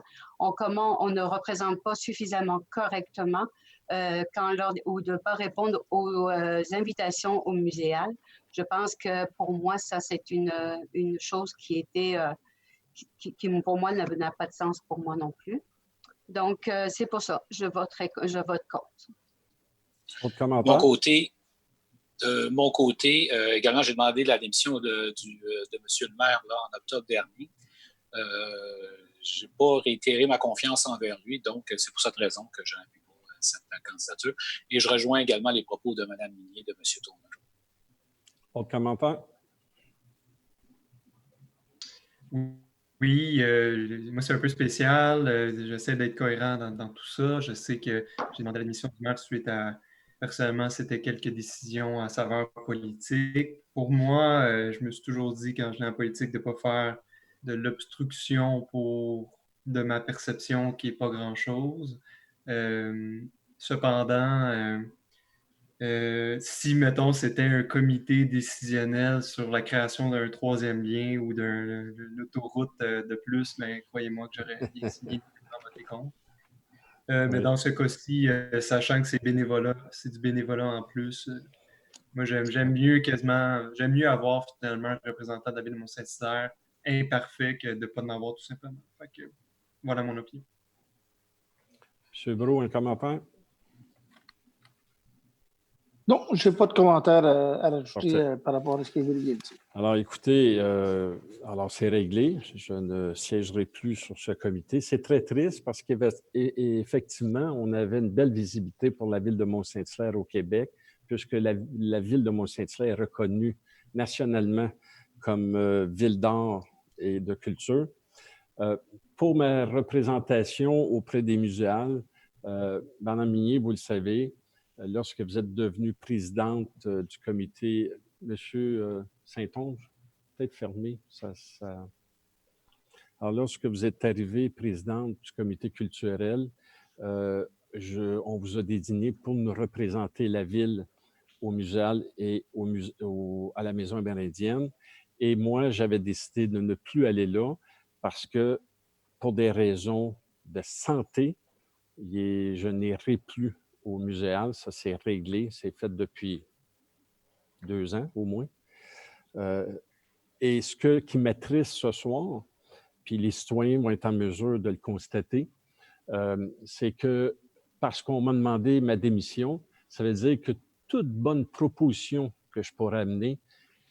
comment on ne représente pas suffisamment correctement ou de ne pas répondre aux invitations au muséal. Je pense que pour moi, ça, c'est une chose qui était, qui pour moi, n'a pas de sens pour moi non plus. Donc, c'est pour ça, je vote contre. Autre commentaire? De mon côté, également, j'ai demandé la démission de M. le maire là, en octobre dernier. Je n'ai pas réitéré ma confiance envers lui, donc c'est pour cette raison que j'ai appuyé pour cette candidature. Et je rejoins également les propos de Mme Minier et de M. Tourneau. Autre commentaire? Oui, moi, c'est un peu spécial. J'essaie d'être cohérent dans tout ça. Je sais que j'ai demandé la démission du maire suite à... Personnellement, c'était quelques décisions à saveur politique. Pour moi, je me suis toujours dit, quand je suis en politique, de ne pas faire de l'obstruction de ma perception qui n'est pas grand-chose. Cependant, si, mettons, c'était un comité décisionnel sur la création d'un 3e lien ou d'une autoroute de plus, mais croyez-moi que j'aurais bien voté contre. Mais dans ce cas-ci, sachant que c'est bénévolat, c'est du bénévolat en plus, moi j'aime mieux avoir finalement un représentant de la ville de Mont-Saint-Hilaire imparfait que de ne pas en avoir tout simplement. Fait que, voilà mon opinion. M. Brault, un commentaire? Non, je n'ai pas de commentaire à rajouter par rapport à ce que vous vouliez dire. Alors, écoutez, c'est réglé. Je ne siégerai plus sur ce comité. C'est très triste parce qu'effectivement, on avait une belle visibilité pour la ville de Mont-Saint-Hilaire au Québec, puisque la ville de Mont-Saint-Hilaire est reconnue nationalement comme ville d'art et de culture. Pour ma représentation auprès des muséales, Mme Minier, vous le savez, lorsque vous êtes devenue présidente du comité, M. Saint-Onge, peut-être fermé. Alors, lorsque vous êtes arrivée présidente du comité culturel, on vous a désigné pour nous représenter la ville au muséal et à la maison amérindienne. Et moi, j'avais décidé de ne plus aller là parce que, pour des raisons de santé, je n'irai plus au muséal. Ça, c'est réglé. C'est fait depuis 2 ans au moins. Et ce qui m'attriste ce soir, puis les citoyens vont être en mesure de le constater, c'est que parce qu'on m'a demandé ma démission, ça veut dire que toute bonne proposition que je pourrais amener,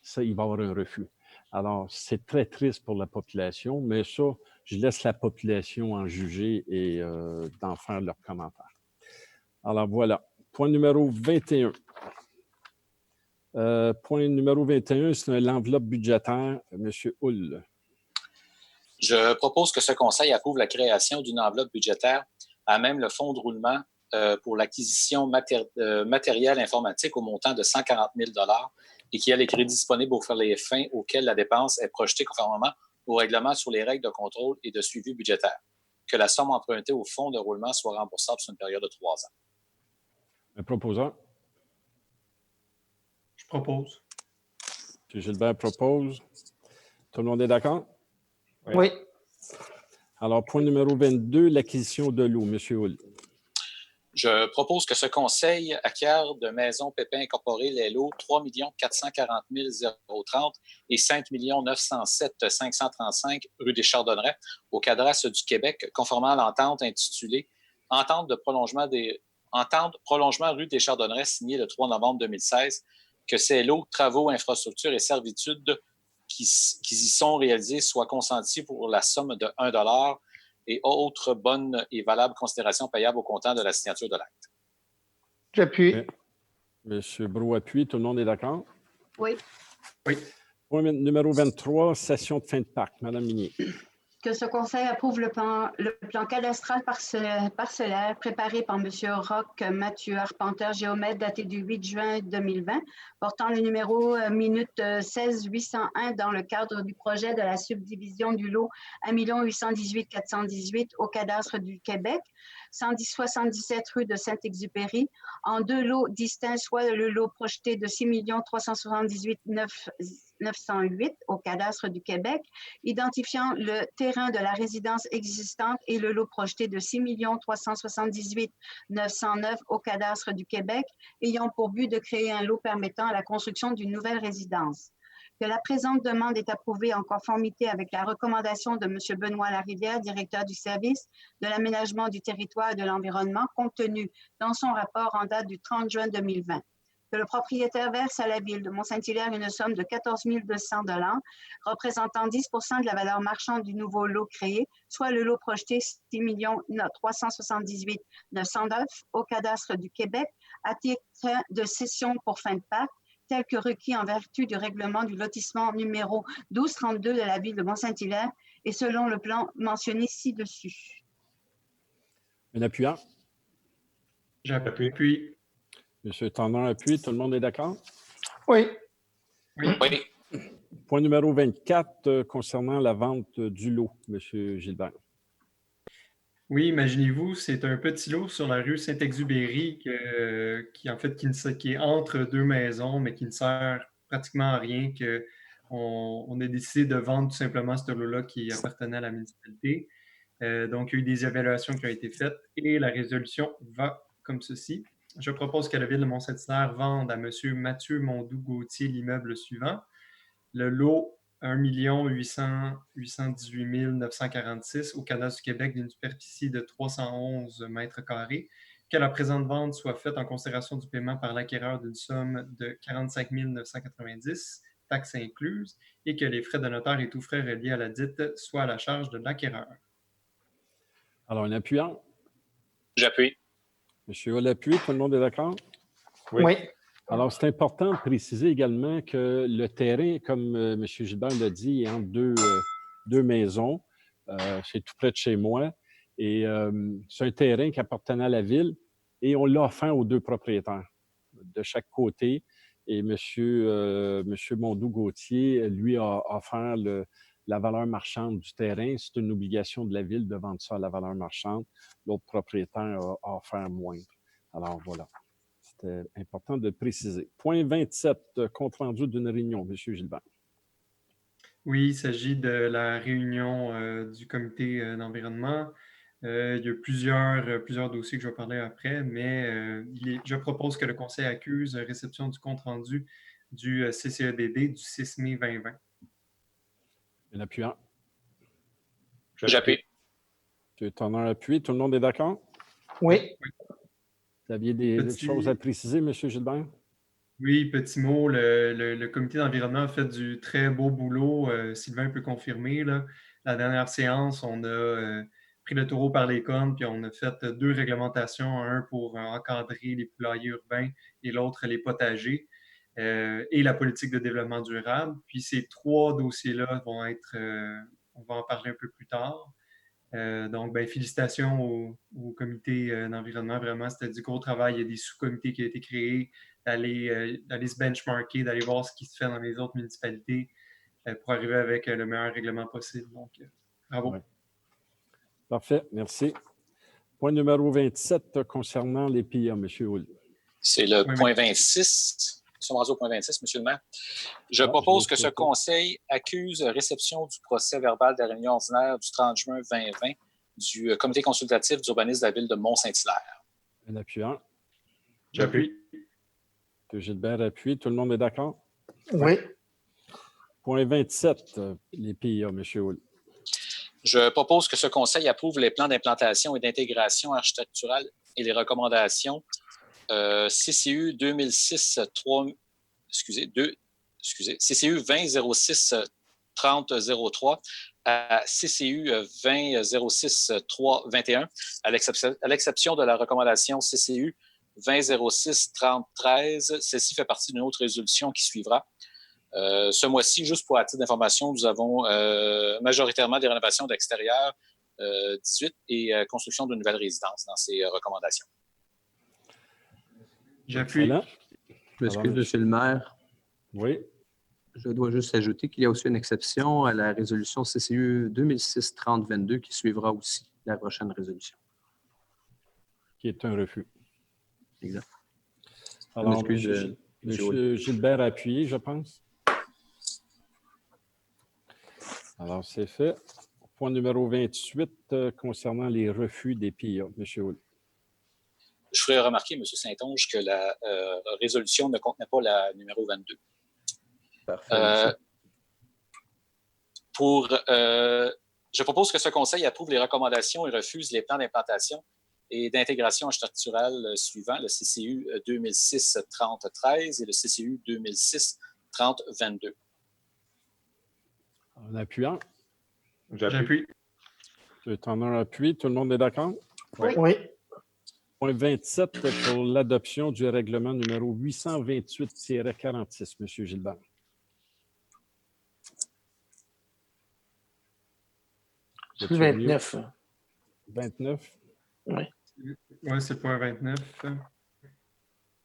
ça, il va y avoir un refus. Alors, c'est très triste pour la population, mais ça, je laisse la population en juger et d'en faire leurs commentaires. Alors, voilà. Point numéro 21. Point numéro 21, c'est l'enveloppe budgétaire. Monsieur Hull. Je propose que ce conseil approuve la création d'une enveloppe budgétaire à même le fonds de roulement pour l'acquisition matériel informatique au montant de 140 000 et qui a les crédits disponibles pour faire les fins auxquelles la dépense est projetée conformément au règlement sur les règles de contrôle et de suivi budgétaire. Que la somme empruntée au fonds de roulement soit remboursable sur une période de 3 ans. Un proposeur. Je propose. M. Gilbert propose. Tout le monde est d'accord? Oui. Alors, point numéro 22, l'acquisition de l'eau. M. Hull. Je propose que ce conseil acquiert de Maison Pépin Incorporée les lots 3 440 030 et 5 907 535 rue des Chardonnerets au cadastre du Québec, conformément à l'entente intitulée « Entente prolongement rue des Chardonnerets » signée le 3 novembre 2016, que ces lots, travaux, infrastructures et servitudes qui y sont réalisés soient consentis pour la somme de 1 $ et autres bonnes et valables considérations payables au comptant de la signature de l'acte. J'appuie. Monsieur Brault appuie. Tout le monde est d'accord? Oui. Oui. Point numéro 23, session de fin de parc. Madame Minier. Que ce conseil approuve le plan cadastral parcellaire préparé par M. Roch Mathieu Arpenteur, géomètre, daté du 8 juin 2020, portant le numéro minute 16801 dans le cadre du projet de la subdivision du lot 1 818 418 au cadastre du Québec, 177 rue de Saint-Exupéry, en 2 lots distincts, soit le lot projeté de 6 378 908 au cadastre du Québec, identifiant le terrain de la résidence existante et le lot projeté de 6 378 909 au cadastre du Québec, ayant pour but de créer un lot permettant la construction d'une nouvelle résidence. Que la présente demande est approuvée en conformité avec la recommandation de M. Benoît Larivière, directeur du service de l'aménagement du territoire et de l'environnement, contenu dans son rapport en date du 30 juin 2020. Que le propriétaire verse à la Ville de Mont-Saint-Hilaire une somme de 14 200 $, représentant 10 % de la valeur marchande du nouveau lot créé, soit le lot projeté 6 378 909 au cadastre du Québec, à titre de cession pour fin de parc, tel que requis en vertu du règlement du lotissement numéro 1232 de la Ville de Mont-Saint-Hilaire et selon le plan mentionné ci-dessus. Un appuyant. J'appuie. M. Tendant appuie. Tout le monde est d'accord? Oui. Oui. Oui. Point numéro 24, concernant la vente du lot. M. Gilbert. Oui, imaginez-vous, c'est un petit lot sur la rue Saint-Exupéry qui est entre 2 maisons, mais qui ne sert pratiquement à rien, on a décidé de vendre tout simplement ce lot-là qui appartenait à la municipalité. Donc, il y a eu des évaluations qui ont été faites et la résolution va comme ceci. Je propose que la Ville de Mont-Saint-Hilaire vende à M. Mathieu Mondou-Gauthier l'immeuble suivant. Le lot 1 818 946 au cadastre du Québec d'une superficie de 311 mètres carrés. Que la présente vente soit faite en considération du paiement par l'acquéreur d'une somme de 45 990, taxes incluses, et que les frais de notaire et tous frais reliés à la dite soient à la charge de l'acquéreur. Alors, un appuyant. J'appuie. M. Hull appuie. Tout le monde est d'accord? Oui. Alors, c'est important de préciser également que le terrain, comme M. Gilbert l'a dit, est entre deux maisons. C'est tout près de chez moi. Et c'est un terrain qui appartenait à la Ville et on l'a offert aux 2 propriétaires de chaque côté. Et M. Mondou-Gauthier, lui, a offert la valeur marchande du terrain. C'est une obligation de la Ville de vendre ça à la valeur marchande. L'autre propriétaire a offert moindre. Alors, voilà. C'était important de le préciser. Point 27, compte rendu d'une réunion, M. Gilbert. Oui, il s'agit de la réunion du comité d'environnement. Il y a plusieurs dossiers que je vais parler après, mais je propose que le Conseil accuse réception du compte-rendu du CCEDD du 6 mai 2020. Un appuyant. J'appuie. Tu en as un appui. Tout le monde est d'accord? Oui. Vous aviez des choses à préciser, M. Gilbert? Oui, petit mot, le comité d'environnement a fait du très beau boulot. Sylvain peut confirmer, là. La dernière séance, on a pris le taureau par les cornes, puis on a fait 2 réglementations, un pour encadrer les poulaillers urbains et l'autre les potagers, et la politique de développement durable. Puis ces 3 dossiers-là vont être, on va en parler un peu plus tard. Donc, félicitations au comité d'environnement. Vraiment, c'était du gros travail. Il y a des sous-comités qui ont été créés, d'aller se benchmarker, d'aller voir ce qui se fait dans les autres municipalités pour arriver avec le meilleur règlement possible. Donc, bravo. Ouais. Parfait, merci. Point numéro 27 concernant les PIA, M. Hull. C'est le point 26. Nous sommes rendus au point 26, M. le maire. Je propose que ce conseil accuse réception du procès verbal de la réunion ordinaire du 30 juin 2020 du comité consultatif d'urbanisme de la ville de Mont-Saint-Hilaire. Un appuyant. J'appuie. M. Gilbert appuie. Tout le monde est d'accord? Oui. Point 27, les PIA, M. Hull. Je propose que ce conseil approuve les plans d'implantation et d'intégration architecturale et les recommandations CCU 2006-30-03 à CCU 2006-3-21, à l'exception de la recommandation CCU 2006-30-13. Celle-ci fait partie d'une autre résolution qui suivra. Ce mois-ci, juste pour à titre d'information, nous avons majoritairement des rénovations d'extérieur 18 et construction de nouvelles résidences dans ces recommandations. J'appuie. Je m'excuse, monsieur le maire. Oui. Je dois juste ajouter qu'il y a aussi une exception à la résolution CCU 2006-30-22 qui suivra aussi la prochaine résolution. Qui est un refus. Exact. Alors, M. Gilbert a appuyé, je pense. Alors, c'est fait. Point numéro 28 concernant les refus des PIA, M. Hull. Je ferai remarquer, M. Saint-Onge, que la résolution ne contenait pas la numéro 22. Parfait. Je propose que ce conseil approuve les recommandations et refuse les plans d'implantation et d'intégration architecturale suivants, le CCU 2006-30-13 et le CCU 2006-30-22. En appuyant. J'appuie. Tu en as un appui. Tout le monde est d'accord? Oui. Oui. Point 27 pour l'adoption du règlement numéro 828-46, M. Gilbert. C'est 29. 29? Oui. Oui, c'est le point 29.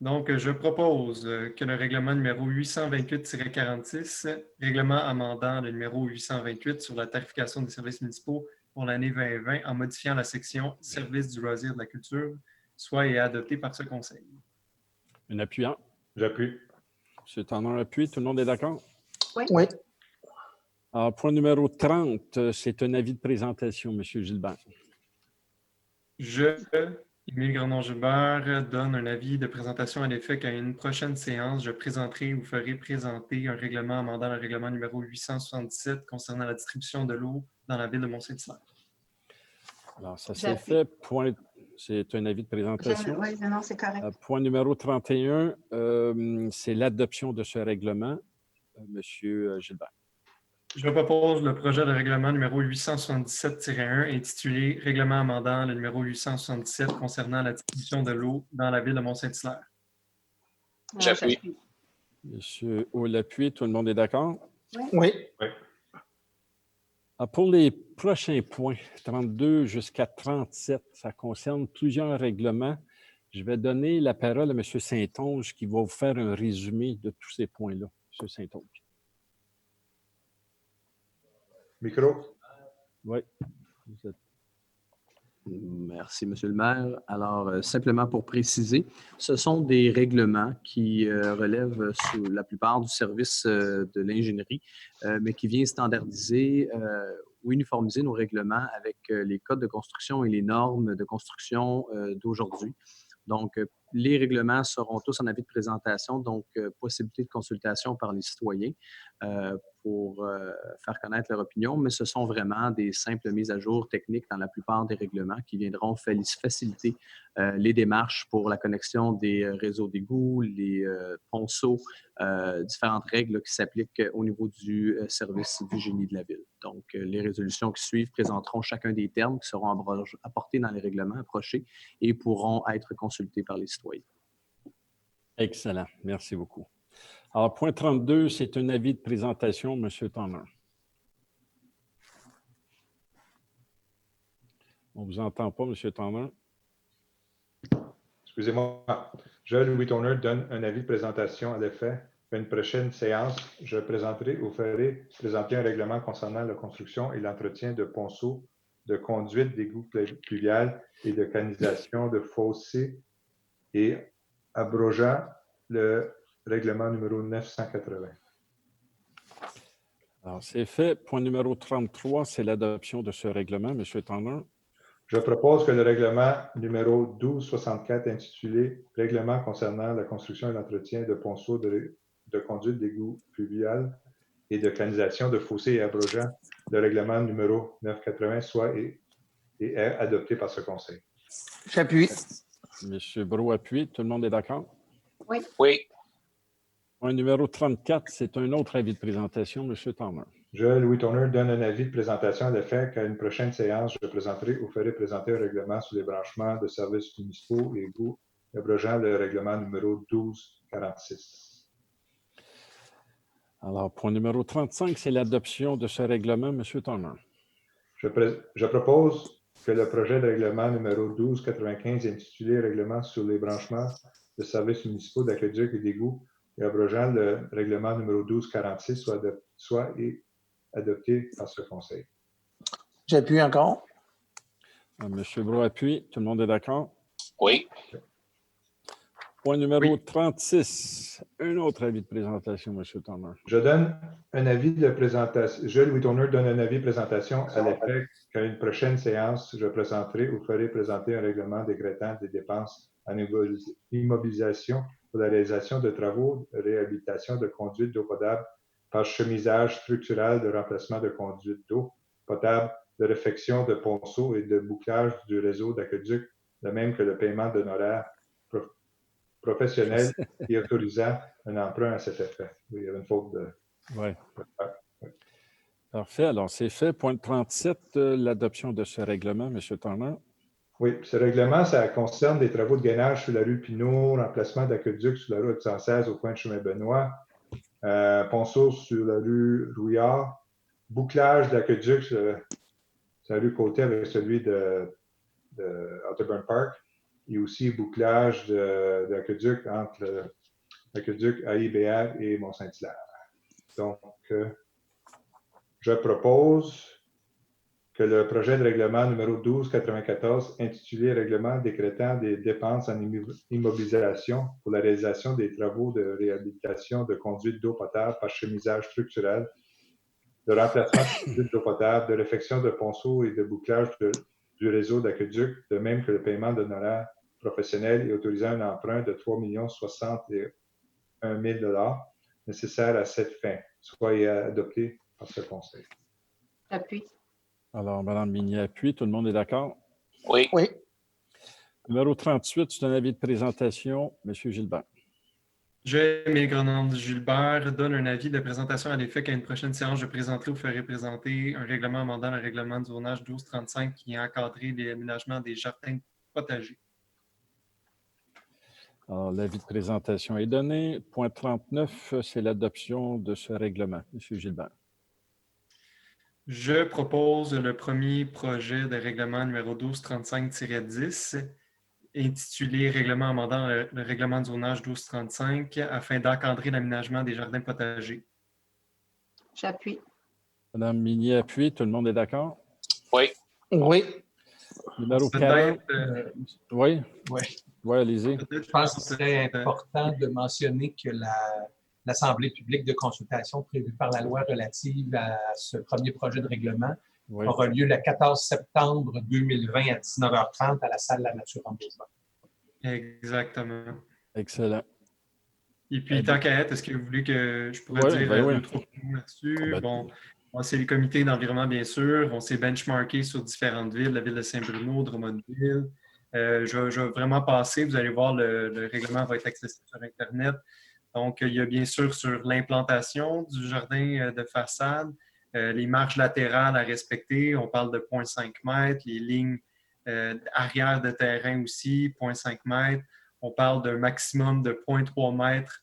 Donc, je propose que le règlement numéro 828-46, règlement amendant le numéro 828 sur la tarification des services municipaux pour l'année 2020 en modifiant la section « Services du loisir de la culture », soit adopté par ce conseil. Un appuyant. J'appuie. C'est en un appui. Tout le monde est d'accord? Oui. Oui. Alors, point numéro 30, c'est un avis de présentation, M. Gilbert. Je, Émile Grandon-Gilbert, donne un avis de présentation à l'effet qu'à une prochaine séance, je présenterai ou ferai présenter un règlement amendant le règlement numéro 877 concernant la distribution de l'eau dans la ville de Mont-Saint-Hilaire. Alors, ça s'est fait. Point... C'est un avis de présentation. Oui, non, c'est correct. Point numéro 31, c'est l'adoption de ce règlement, M. Gilbert. Je propose le projet de règlement numéro 877-1 intitulé « Règlement amendant le numéro 877 concernant la distribution de l'eau dans la ville de Mont-Saint-Hilaire ». J'appuie. M. Hull appuie. Tout le monde est d'accord? Oui. Oui. Pour les prochains points, 32 jusqu'à 37, ça concerne plusieurs règlements. Je vais donner la parole à M. Saint-Onge qui va vous faire un résumé de tous ces points-là. M. Saint-Onge. Micro? Oui. Merci, M. le maire. Alors, simplement pour préciser, ce sont des règlements qui relèvent sous la plupart du service de l'ingénierie, mais qui vient standardiser ou uniformiser nos règlements avec les codes de construction et les normes de construction d'aujourd'hui. Donc, les règlements seront tous en avis de présentation, donc possibilité de consultation par les citoyens pour faire connaître leur opinion, mais ce sont vraiment des simples mises à jour techniques dans la plupart des règlements qui viendront faciliter les démarches pour la connexion des réseaux d'égouts, les ponceaux, différentes règles qui s'appliquent au niveau du service du génie de la ville. Donc, les résolutions qui suivent présenteront chacun des termes qui seront apportés dans les règlements approchés et pourront être consultés par les citoyens. Excellent. Merci beaucoup. Alors, point 32, c'est un avis de présentation, M. Tanner. On ne vous entend pas, M. Tanner. Excusez-moi. Je, Louis Tanner, donne un avis de présentation à l'effet qu'à une prochaine séance, je présenterai ou ferai présenter un règlement concernant la construction et l'entretien de ponceaux, de conduites d'égouts pluviales et de canalisation de fossés et abrogeant le règlement numéro 980. Alors, c'est fait. Point numéro 33, c'est l'adoption de ce règlement. M. Tanner. Je propose que le règlement numéro 1264 intitulé « Règlement concernant la construction et l'entretien de ponceaux de conduite d'égouts pluviales et de canalisation de fossés et abrogeant le règlement numéro 980 soit et est adopté par ce Conseil. » J'appuie. M. Brault appuie. Tout le monde est d'accord? Oui. Oui. Point numéro 34, c'est un autre avis de présentation. M. Tanner. Je, Louis Tanner, donne un avis de présentation à l'effet qu'à une prochaine séance, je présenterai ou ferai présenter un règlement sur les branchements de services municipaux et égouts abrogeant le règlement numéro 1246. Alors, point numéro 35, c'est l'adoption de ce règlement. M. Tanner. Je propose que le projet de règlement numéro 1295 intitulé « Règlement sur les branchements de services municipaux d'aqueduc et d'égouts et abrogeant le règlement numéro 1246 soit adopté par ce Conseil. » J'appuie encore. M. Brault appuie. Tout le monde est d'accord? Oui. Point numéro 36, un autre avis de présentation, M. Tanner. Je donne un avis de présentation. Je, Louis Tanner, donne un avis de présentation à l'effet qu'à une prochaine séance, je présenterai ou ferai présenter un règlement décrétant des dépenses en immobilisation pour la réalisation de travaux de réhabilitation de conduites d'eau potable par chemisage structural de remplacement de conduites d'eau potable, de réfection de ponceaux et de bouclage du réseau d'aqueduc, de même que le paiement d'honoraires professionnels et autorisant un emprunt à cet effet. Oui, il y avait une faute de... Oui. Parfait. Alors, c'est fait. Point 37, l'adoption de ce règlement, M. Tanner. Oui, ce règlement, ça concerne des travaux de gainage sur la rue Pinault, remplacement d'aqueduc sur la route 116 au coin de chemin Benoît, ponceau sur la rue Rouillard, bouclage d'aqueduc sur la rue Côté avec celui de Otterburn Park, et aussi bouclage d'aqueduc entre l'aqueduc AIBR et Mont-Saint-Hilaire. Donc, je propose que le projet de règlement numéro 1294, intitulé « Règlement décrétant des dépenses en immobilisation pour la réalisation des travaux de réhabilitation de conduites d'eau potable par chemisage structurel, de remplacement de conduites d'eau potable, de réfection de ponceaux et de bouclage du réseau d'aqueduc, de même que le paiement d'honoraires professionnels et autorisant un emprunt de 3 061 000 nécessaire à cette fin, soit adopté par ce Conseil. » J'appuie. Alors, Mme Minier appuie. Tout le monde est d'accord? Oui. Oui. Numéro 38, c'est un avis de présentation. M. Gilbert. Je, Émile Grenande-Gilbert, donne un avis de présentation à l'effet qu'à une prochaine séance, je présenterai ou ferai présenter un règlement amendant le règlement du zonage 1235 qui a encadré l'aménagement des jardins potagers. Alors, l'avis de présentation est donné. Point 39, c'est l'adoption de ce règlement. M. Gilbert. Je propose le premier projet de règlement numéro 1235-10, intitulé « Règlement amendant le règlement de zonage 1235 afin d'encadrer l'aménagement des jardins potagers. » J'appuie. Mme Minier appuie. Tout le monde est d'accord? Oui. Oui. Numéro Peut-être, 40. Oui, Ouais. allez-y. Je pense qu'il serait important de mentionner que l'Assemblée publique de consultation prévue par la loi relative à ce premier projet de règlement aura lieu le 14 septembre 2020 à 19h30 à la salle La Nature en mouvement. Exactement. Excellent. Et puis, tant qu'à être, est-ce que vous voulez que je pourrais dire deux, trois mots là-dessus? Bon, c'est les comités d'environnement, bien sûr. On s'est benchmarké sur différentes villes, la ville de Saint-Bruno, Drummondville. Je vais vraiment passer. Vous allez voir, le règlement va être accessible sur Internet. Donc, il y a bien sûr sur l'implantation du jardin de façade, les marges latérales à respecter. On parle de 0,5 mètres, les lignes arrière de terrain aussi, 0,5 mètres. On parle d'un maximum de 0,3 mètres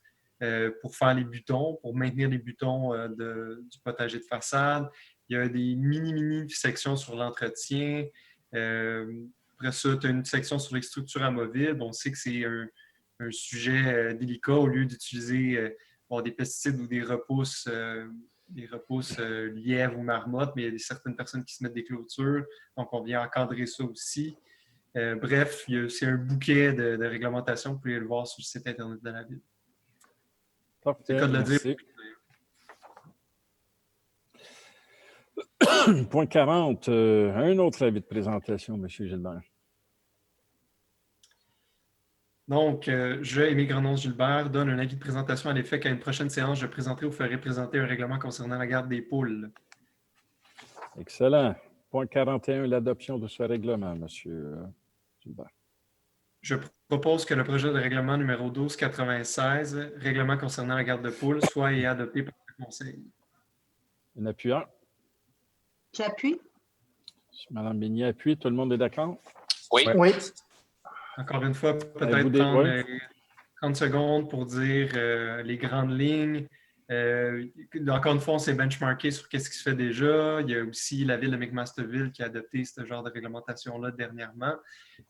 pour faire les butons, pour maintenir les butons du potager de façade. Il y a des mini sections sur l'entretien. Après ça, tu as une section sur les structures amovibles. On sait que c'est un sujet délicat au lieu d'utiliser des pesticides ou des repousses lièvres ou marmottes, mais il y a certaines personnes qui se mettent des clôtures. Donc, on vient encadrer ça aussi. Bref, c'est un bouquet de réglementations. Vous pouvez le voir sur le site Internet de la Ville. Parfait, merci. Point 40, un autre avis de présentation, M. Gilbert. Donc, je, Aimé Grenon-Gilbert, donne un avis de présentation à l'effet qu'à une prochaine séance, je présenterai ou ferai présenter un règlement concernant la garde des poules. Excellent. Point 41, l'adoption de ce règlement, M. Gilbert. Je propose que le projet de règlement numéro 1296, règlement concernant la garde de poules, soit adopté par le Conseil. Un appuyant. J'appuie. Mme Bigny appuie. Tout le monde est d'accord? Oui. Encore une fois, peut-être prendre 30 secondes pour dire les grandes lignes. Encore une fois, on s'est benchmarké sur ce qui se fait déjà. Il y a aussi la ville de McMasterville qui a adopté ce genre de réglementation-là dernièrement.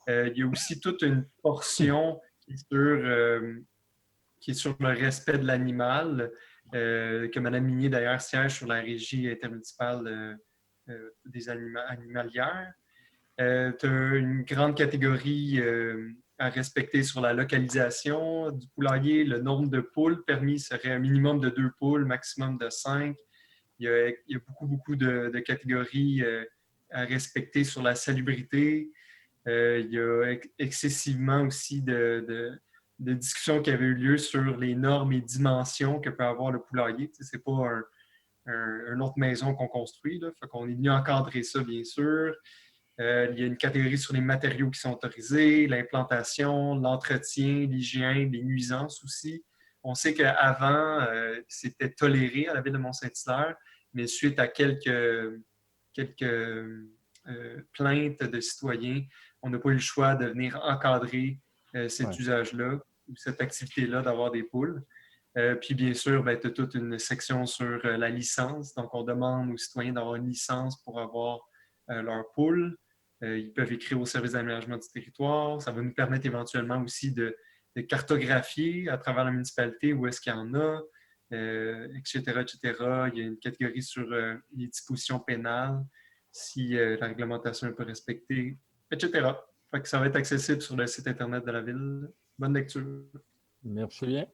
Il y a aussi toute une portion qui est sur le respect de l'animal, que Mme Minier, d'ailleurs, siège sur la régie intermunicipale des animalières. Tu as une grande catégorie à respecter sur la localisation du poulailler. Le nombre de poules permis serait un minimum de 2 poules, maximum de 5. Il y a beaucoup de catégories à respecter sur la salubrité. Il y a excessivement aussi de discussions qui avaient eu lieu sur les normes et dimensions que peut avoir le poulailler. Ce n'est pas une autre maison qu'on construit. Là. Fait qu'on est venu encadrer ça, bien sûr. Il y a une catégorie sur les matériaux qui sont autorisés, l'implantation, l'entretien, l'hygiène, les nuisances aussi. On sait qu'avant, c'était toléré à la ville de Mont-Saint-Hilaire, mais suite à quelques plaintes de citoyens, on n'a pas eu le choix de venir encadrer cet usage-là ou cette activité-là d'avoir des poules. Puis bien sûr, tu as toute une section sur la licence. Donc, on demande aux citoyens d'avoir une licence pour avoir leurs poules. Ils peuvent écrire au service d'aménagement du territoire. Ça va nous permettre éventuellement aussi de cartographier à travers la municipalité où est-ce qu'il y en a, etc., etc. Il y a une catégorie sur les dispositions pénales, si la réglementation n'est pas respectée, etc. Fait que ça va être accessible sur le site Internet de la Ville. Bonne lecture. Merci bien.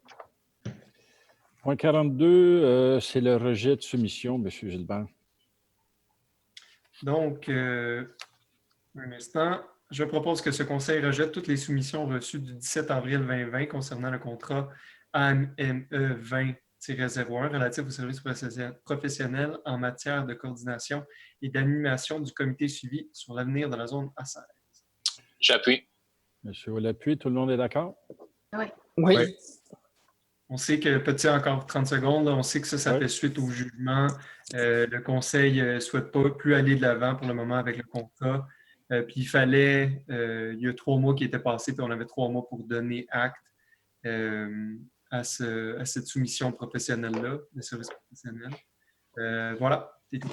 Point 42, c'est le rejet de soumission, M. Gilbert. Donc, un instant. Je propose que ce conseil rejette toutes les soumissions reçues du 17 avril 2020 concernant le contrat AME 20-01 relatif aux services professionnels en matière de coordination et d'animation du comité suivi sur l'avenir de la zone A16. J'appuie. Monsieur Olapuy, tout le monde est d'accord? Oui. On sait que, encore 30 secondes, on sait que ça fait suite au jugement. Le conseil ne souhaite pas plus aller de l'avant pour le moment avec le contrat. Puis il fallait, il y a 3 mois qui étaient passés, puis on avait 3 mois pour donner acte à cette soumission professionnelle-là, de service professionnel. Voilà, c'est tout.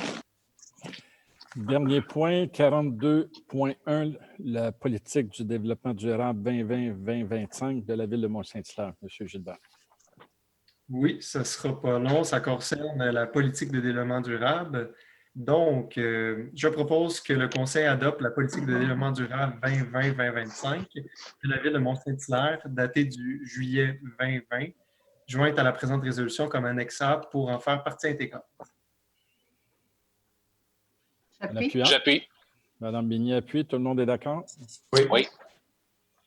Dernier point, 42.1, la politique du développement durable 2020-2025 de la ville de Mont-Saint-Hilaire. M. Gilbert. Oui, ça ne sera pas long. Ça concerne la politique de développement durable. Donc, je propose que le Conseil adopte la politique de développement durable 2020-2025 de la ville de Mont-Saint-Hilaire, datée du juillet 2020, jointe à la présente résolution comme annexable pour en faire partie intégrante. J'appuie. Madame Bigny appuie. Tout le monde est d'accord? Oui.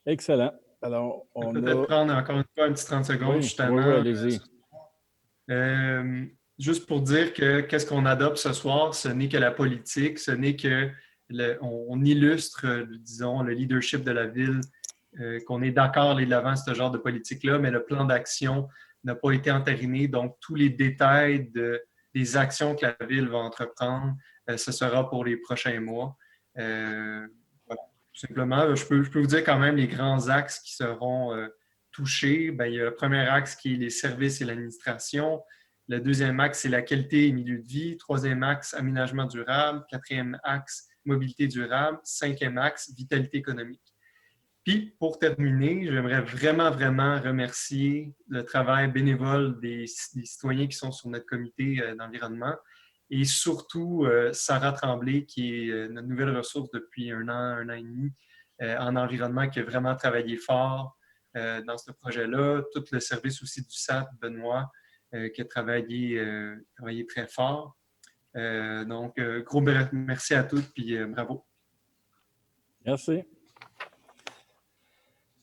Excellent. Alors, on peut peut-être prendre encore une fois un petit 30 secondes, Oui, justement. oui, allez-y. Juste pour dire que qu'est-ce qu'on adopte ce soir, ce n'est que la politique, ce n'est que on illustre, disons, le leadership de la ville, qu'on est d'accord d'aller de l'avant ce genre de politique-là, mais le plan d'action n'a pas été entériné. Donc, tous les détails des actions que la ville va entreprendre, ce sera pour les prochains mois. Voilà. Tout simplement, je peux vous dire quand même les grands axes qui seront touchés. Bien, il y a le premier axe qui est les services et l'administration. Le deuxième axe, c'est la qualité et milieu de vie. Troisième axe, aménagement durable. Quatrième axe, mobilité durable. Cinquième axe, vitalité économique. Puis, pour terminer, j'aimerais vraiment remercier le travail bénévole des citoyens qui sont sur notre comité d'environnement et surtout Sarah Tremblay, qui est notre nouvelle ressource depuis un an et demi en environnement, qui a vraiment travaillé fort dans ce projet-là. Tout le service aussi du SAT, Benoît, qui a travaillé très fort. Donc, gros merci à toutes, puis bravo. Merci.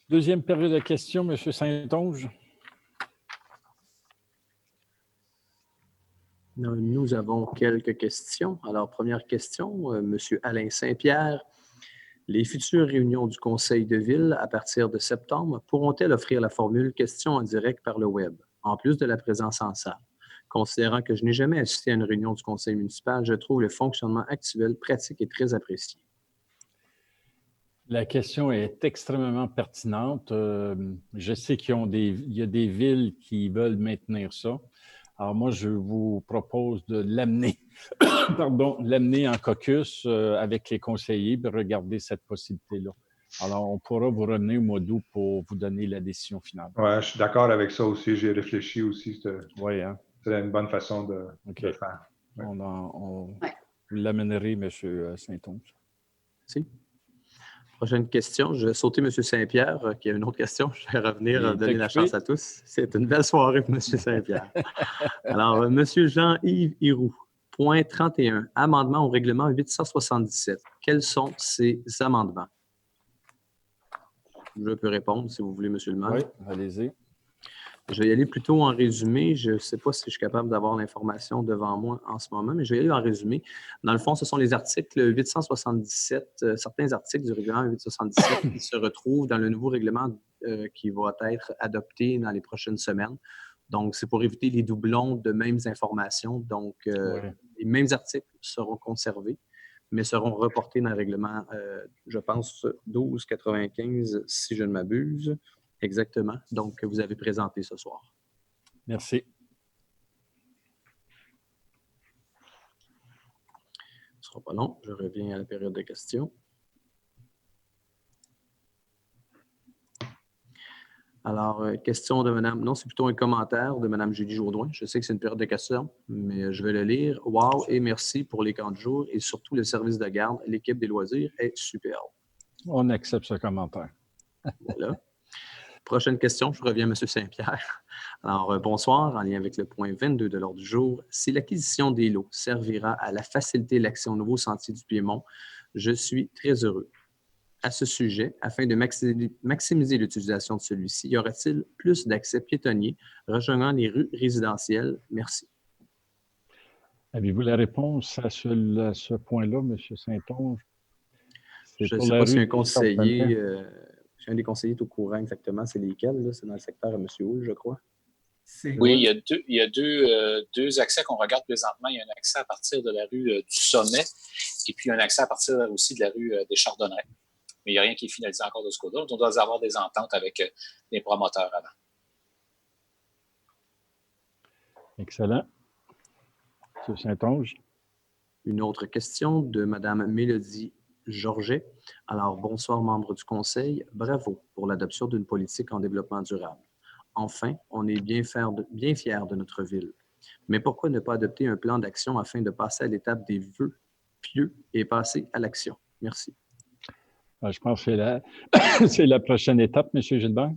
Deuxième période de questions, M. Saint-Onge. Nous avons quelques questions. Alors, première question, M. Alain Saint-Pierre. Les futures réunions du Conseil de ville à partir de septembre pourront-elles offrir la formule questions en direct par le web, en plus de la présence en salle? Considérant que je n'ai jamais assisté à une réunion du Conseil municipal, je trouve le fonctionnement actuel pratique et très apprécié. La question est extrêmement pertinente. Je sais qu'il y a des villes qui veulent maintenir ça. Alors moi, je vous propose de l'amener en caucus avec les conseillers et regarder cette possibilité-là. Alors, on pourra vous revenir au mois d'août pour vous donner la décision finale. Oui, je suis d'accord avec ça aussi. J'ai réfléchi aussi. Oui, hein? C'est une bonne façon de faire. Ouais. Vous l'amènerez, M. Saint-Onge. Merci. Prochaine question. Je vais sauter M. Saint-Pierre, qui a une autre question. Je vais revenir donner la chance à tous. C'est une belle soirée pour M. Saint-Pierre. Alors, M. Jean-Yves Hiroux, point 31, amendement au règlement 877. Quels sont ces amendements? Je peux répondre si vous voulez, M. le maire. Oui, allez-y. Je vais y aller plutôt en résumé. Je ne sais pas si je suis capable d'avoir l'information devant moi en ce moment, mais je vais y aller en résumé. Dans le fond, ce sont les articles 877, certains articles du règlement 877 qui se retrouvent dans le nouveau règlement qui va être adopté dans les prochaines semaines. Donc, c'est pour éviter les doublons de mêmes informations. Donc, les mêmes articles seront conservés, mais seront reportés dans le règlement, je pense, 1295, si je ne m'abuse. Exactement. Donc, vous avez présenté ce soir. Merci. Ce ne sera pas long. Je reviens à la période de questions. Alors, question de Mme... Non, c'est plutôt un commentaire de Mme Julie Jourdouin. Je sais que c'est une période de questions, mais je vais le lire. Wow et merci pour les camps de jour et surtout le service de garde. L'équipe des loisirs est superbe. On accepte ce commentaire. Voilà. Prochaine question, je reviens à M. Saint-Pierre. Alors, bonsoir, en lien avec le point 22 de l'ordre du jour. Si l'acquisition des lots servira à la faciliter l'accès au nouveau sentier du Piémont, je suis très heureux. À ce sujet, afin de maximiser l'utilisation de celui-ci, y aura-t-il plus d'accès piétonnier rejoignant les rues résidentielles? Merci. Avez-vous la réponse à ce point-là, M. Saint-Onge? Je ne sais pas si un conseiller... un des conseillers est au courant exactement. C'est lesquels? C'est dans le secteur à M. Houle, je crois. Oui, il y a deux accès qu'on regarde présentement. Il y a un accès à partir de la rue du Sommet et puis un accès à partir aussi de la rue des Chardonnerets. Mais il n'y a rien qui est finalisé encore de ce côté-là. On doit avoir des ententes avec les promoteurs avant. Excellent. M. Saint-Onge. Une autre question de Mme Mélodie Georget. Alors, bonsoir, membres du Conseil. Bravo pour l'adoption d'une politique en développement durable. Enfin, on est bien fiers de notre ville. Mais pourquoi ne pas adopter un plan d'action afin de passer à l'étape des vœux pieux et passer à l'action? Merci. Je pense que c'est la prochaine étape, M. Gilbert.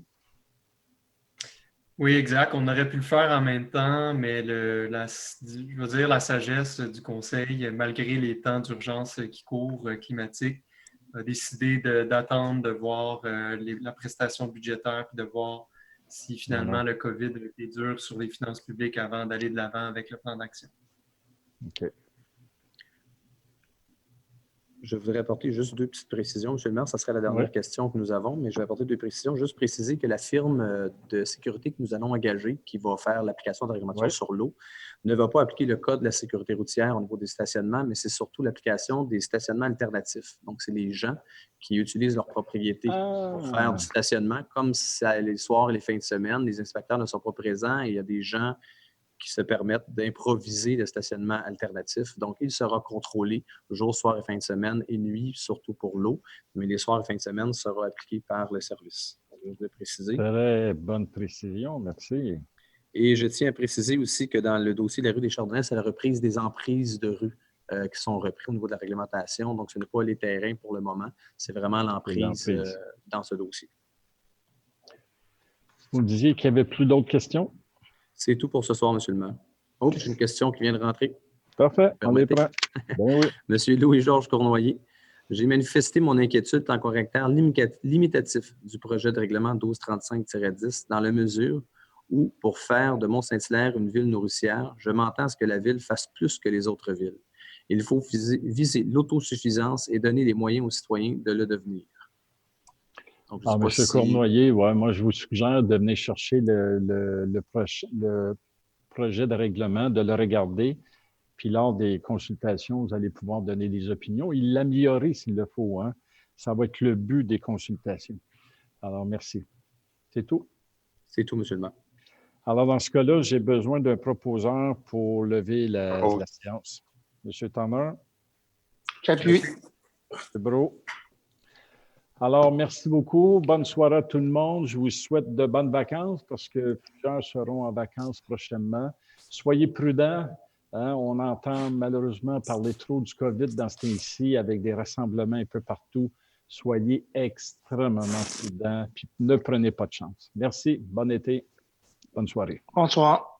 Oui, exact. On aurait pu le faire en même temps, mais la sagesse du Conseil, malgré les temps d'urgence qui courent climatiques, a décidé d'attendre de voir la prestation budgétaire puis de voir si finalement le COVID était dur sur les finances publiques avant d'aller de l'avant avec le plan d'action. OK. Je voudrais apporter juste 2 petites précisions, M. le maire. Ça serait la dernière question que nous avons, mais je vais apporter 2 précisions. Juste préciser que la firme de sécurité que nous allons engager, qui va faire l'application de réglementation sur l'eau, ne va pas appliquer le code de la sécurité routière au niveau des stationnements, mais c'est surtout l'application des stationnements alternatifs. Donc, c'est les gens qui utilisent leur propriété pour faire du stationnement. Comme les soirs et les fins de semaine, les inspecteurs ne sont pas présents et il y a des gens qui se permettent d'improviser le stationnement alternatif. Donc, il sera contrôlé jour, soir et fin de semaine et nuit, surtout pour l'eau, mais les soirs et fin de semaine sera appliqué par le service. Je voulais préciser. Très bonne précision, merci. Et je tiens à préciser aussi que dans le dossier de la rue des Chardonnays, c'est la reprise des emprises de rue qui sont repris au niveau de la réglementation. Donc, ce n'est pas les terrains pour le moment, c'est vraiment l'emprise dans ce dossier. Vous me disiez qu'il n'y avait plus d'autres questions? C'est tout pour ce soir, M. le maire. Oh, j'ai une question qui vient de rentrer. Parfait, on est prêt. Ben oui. Monsieur Louis-Georges Cournoyer, j'ai manifesté mon inquiétude en caractère limitatif du projet de règlement 1235-10 dans la mesure où, pour faire de Mont-Saint-Hilaire une ville nourricière, je m'entends à ce que la ville fasse plus que les autres villes. Il faut viser l'autosuffisance et donner les moyens aux citoyens de le devenir. Donc, M. Cournoyer, moi, je vous suggère de venir chercher le projet de règlement, de le regarder, puis lors des consultations, vous allez pouvoir donner des opinions et l'améliorer s'il le faut. Hein. Ça va être le but des consultations. Alors, merci. C'est tout? C'est tout, M. le maire. Alors, dans ce cas-là, j'ai besoin d'un proposeur pour lever la séance. M. Tanner? J'appuie. C'est beau. Alors, merci beaucoup. Bonne soirée à tout le monde. Je vous souhaite de bonnes vacances parce que plusieurs seront en vacances prochainement. Soyez prudents. Hein? On entend malheureusement parler trop du COVID dans ce temps-ci avec des rassemblements un peu partout. Soyez extrêmement prudents puis ne prenez pas de chance. Merci. Bon été. Bonne soirée. Bonsoir.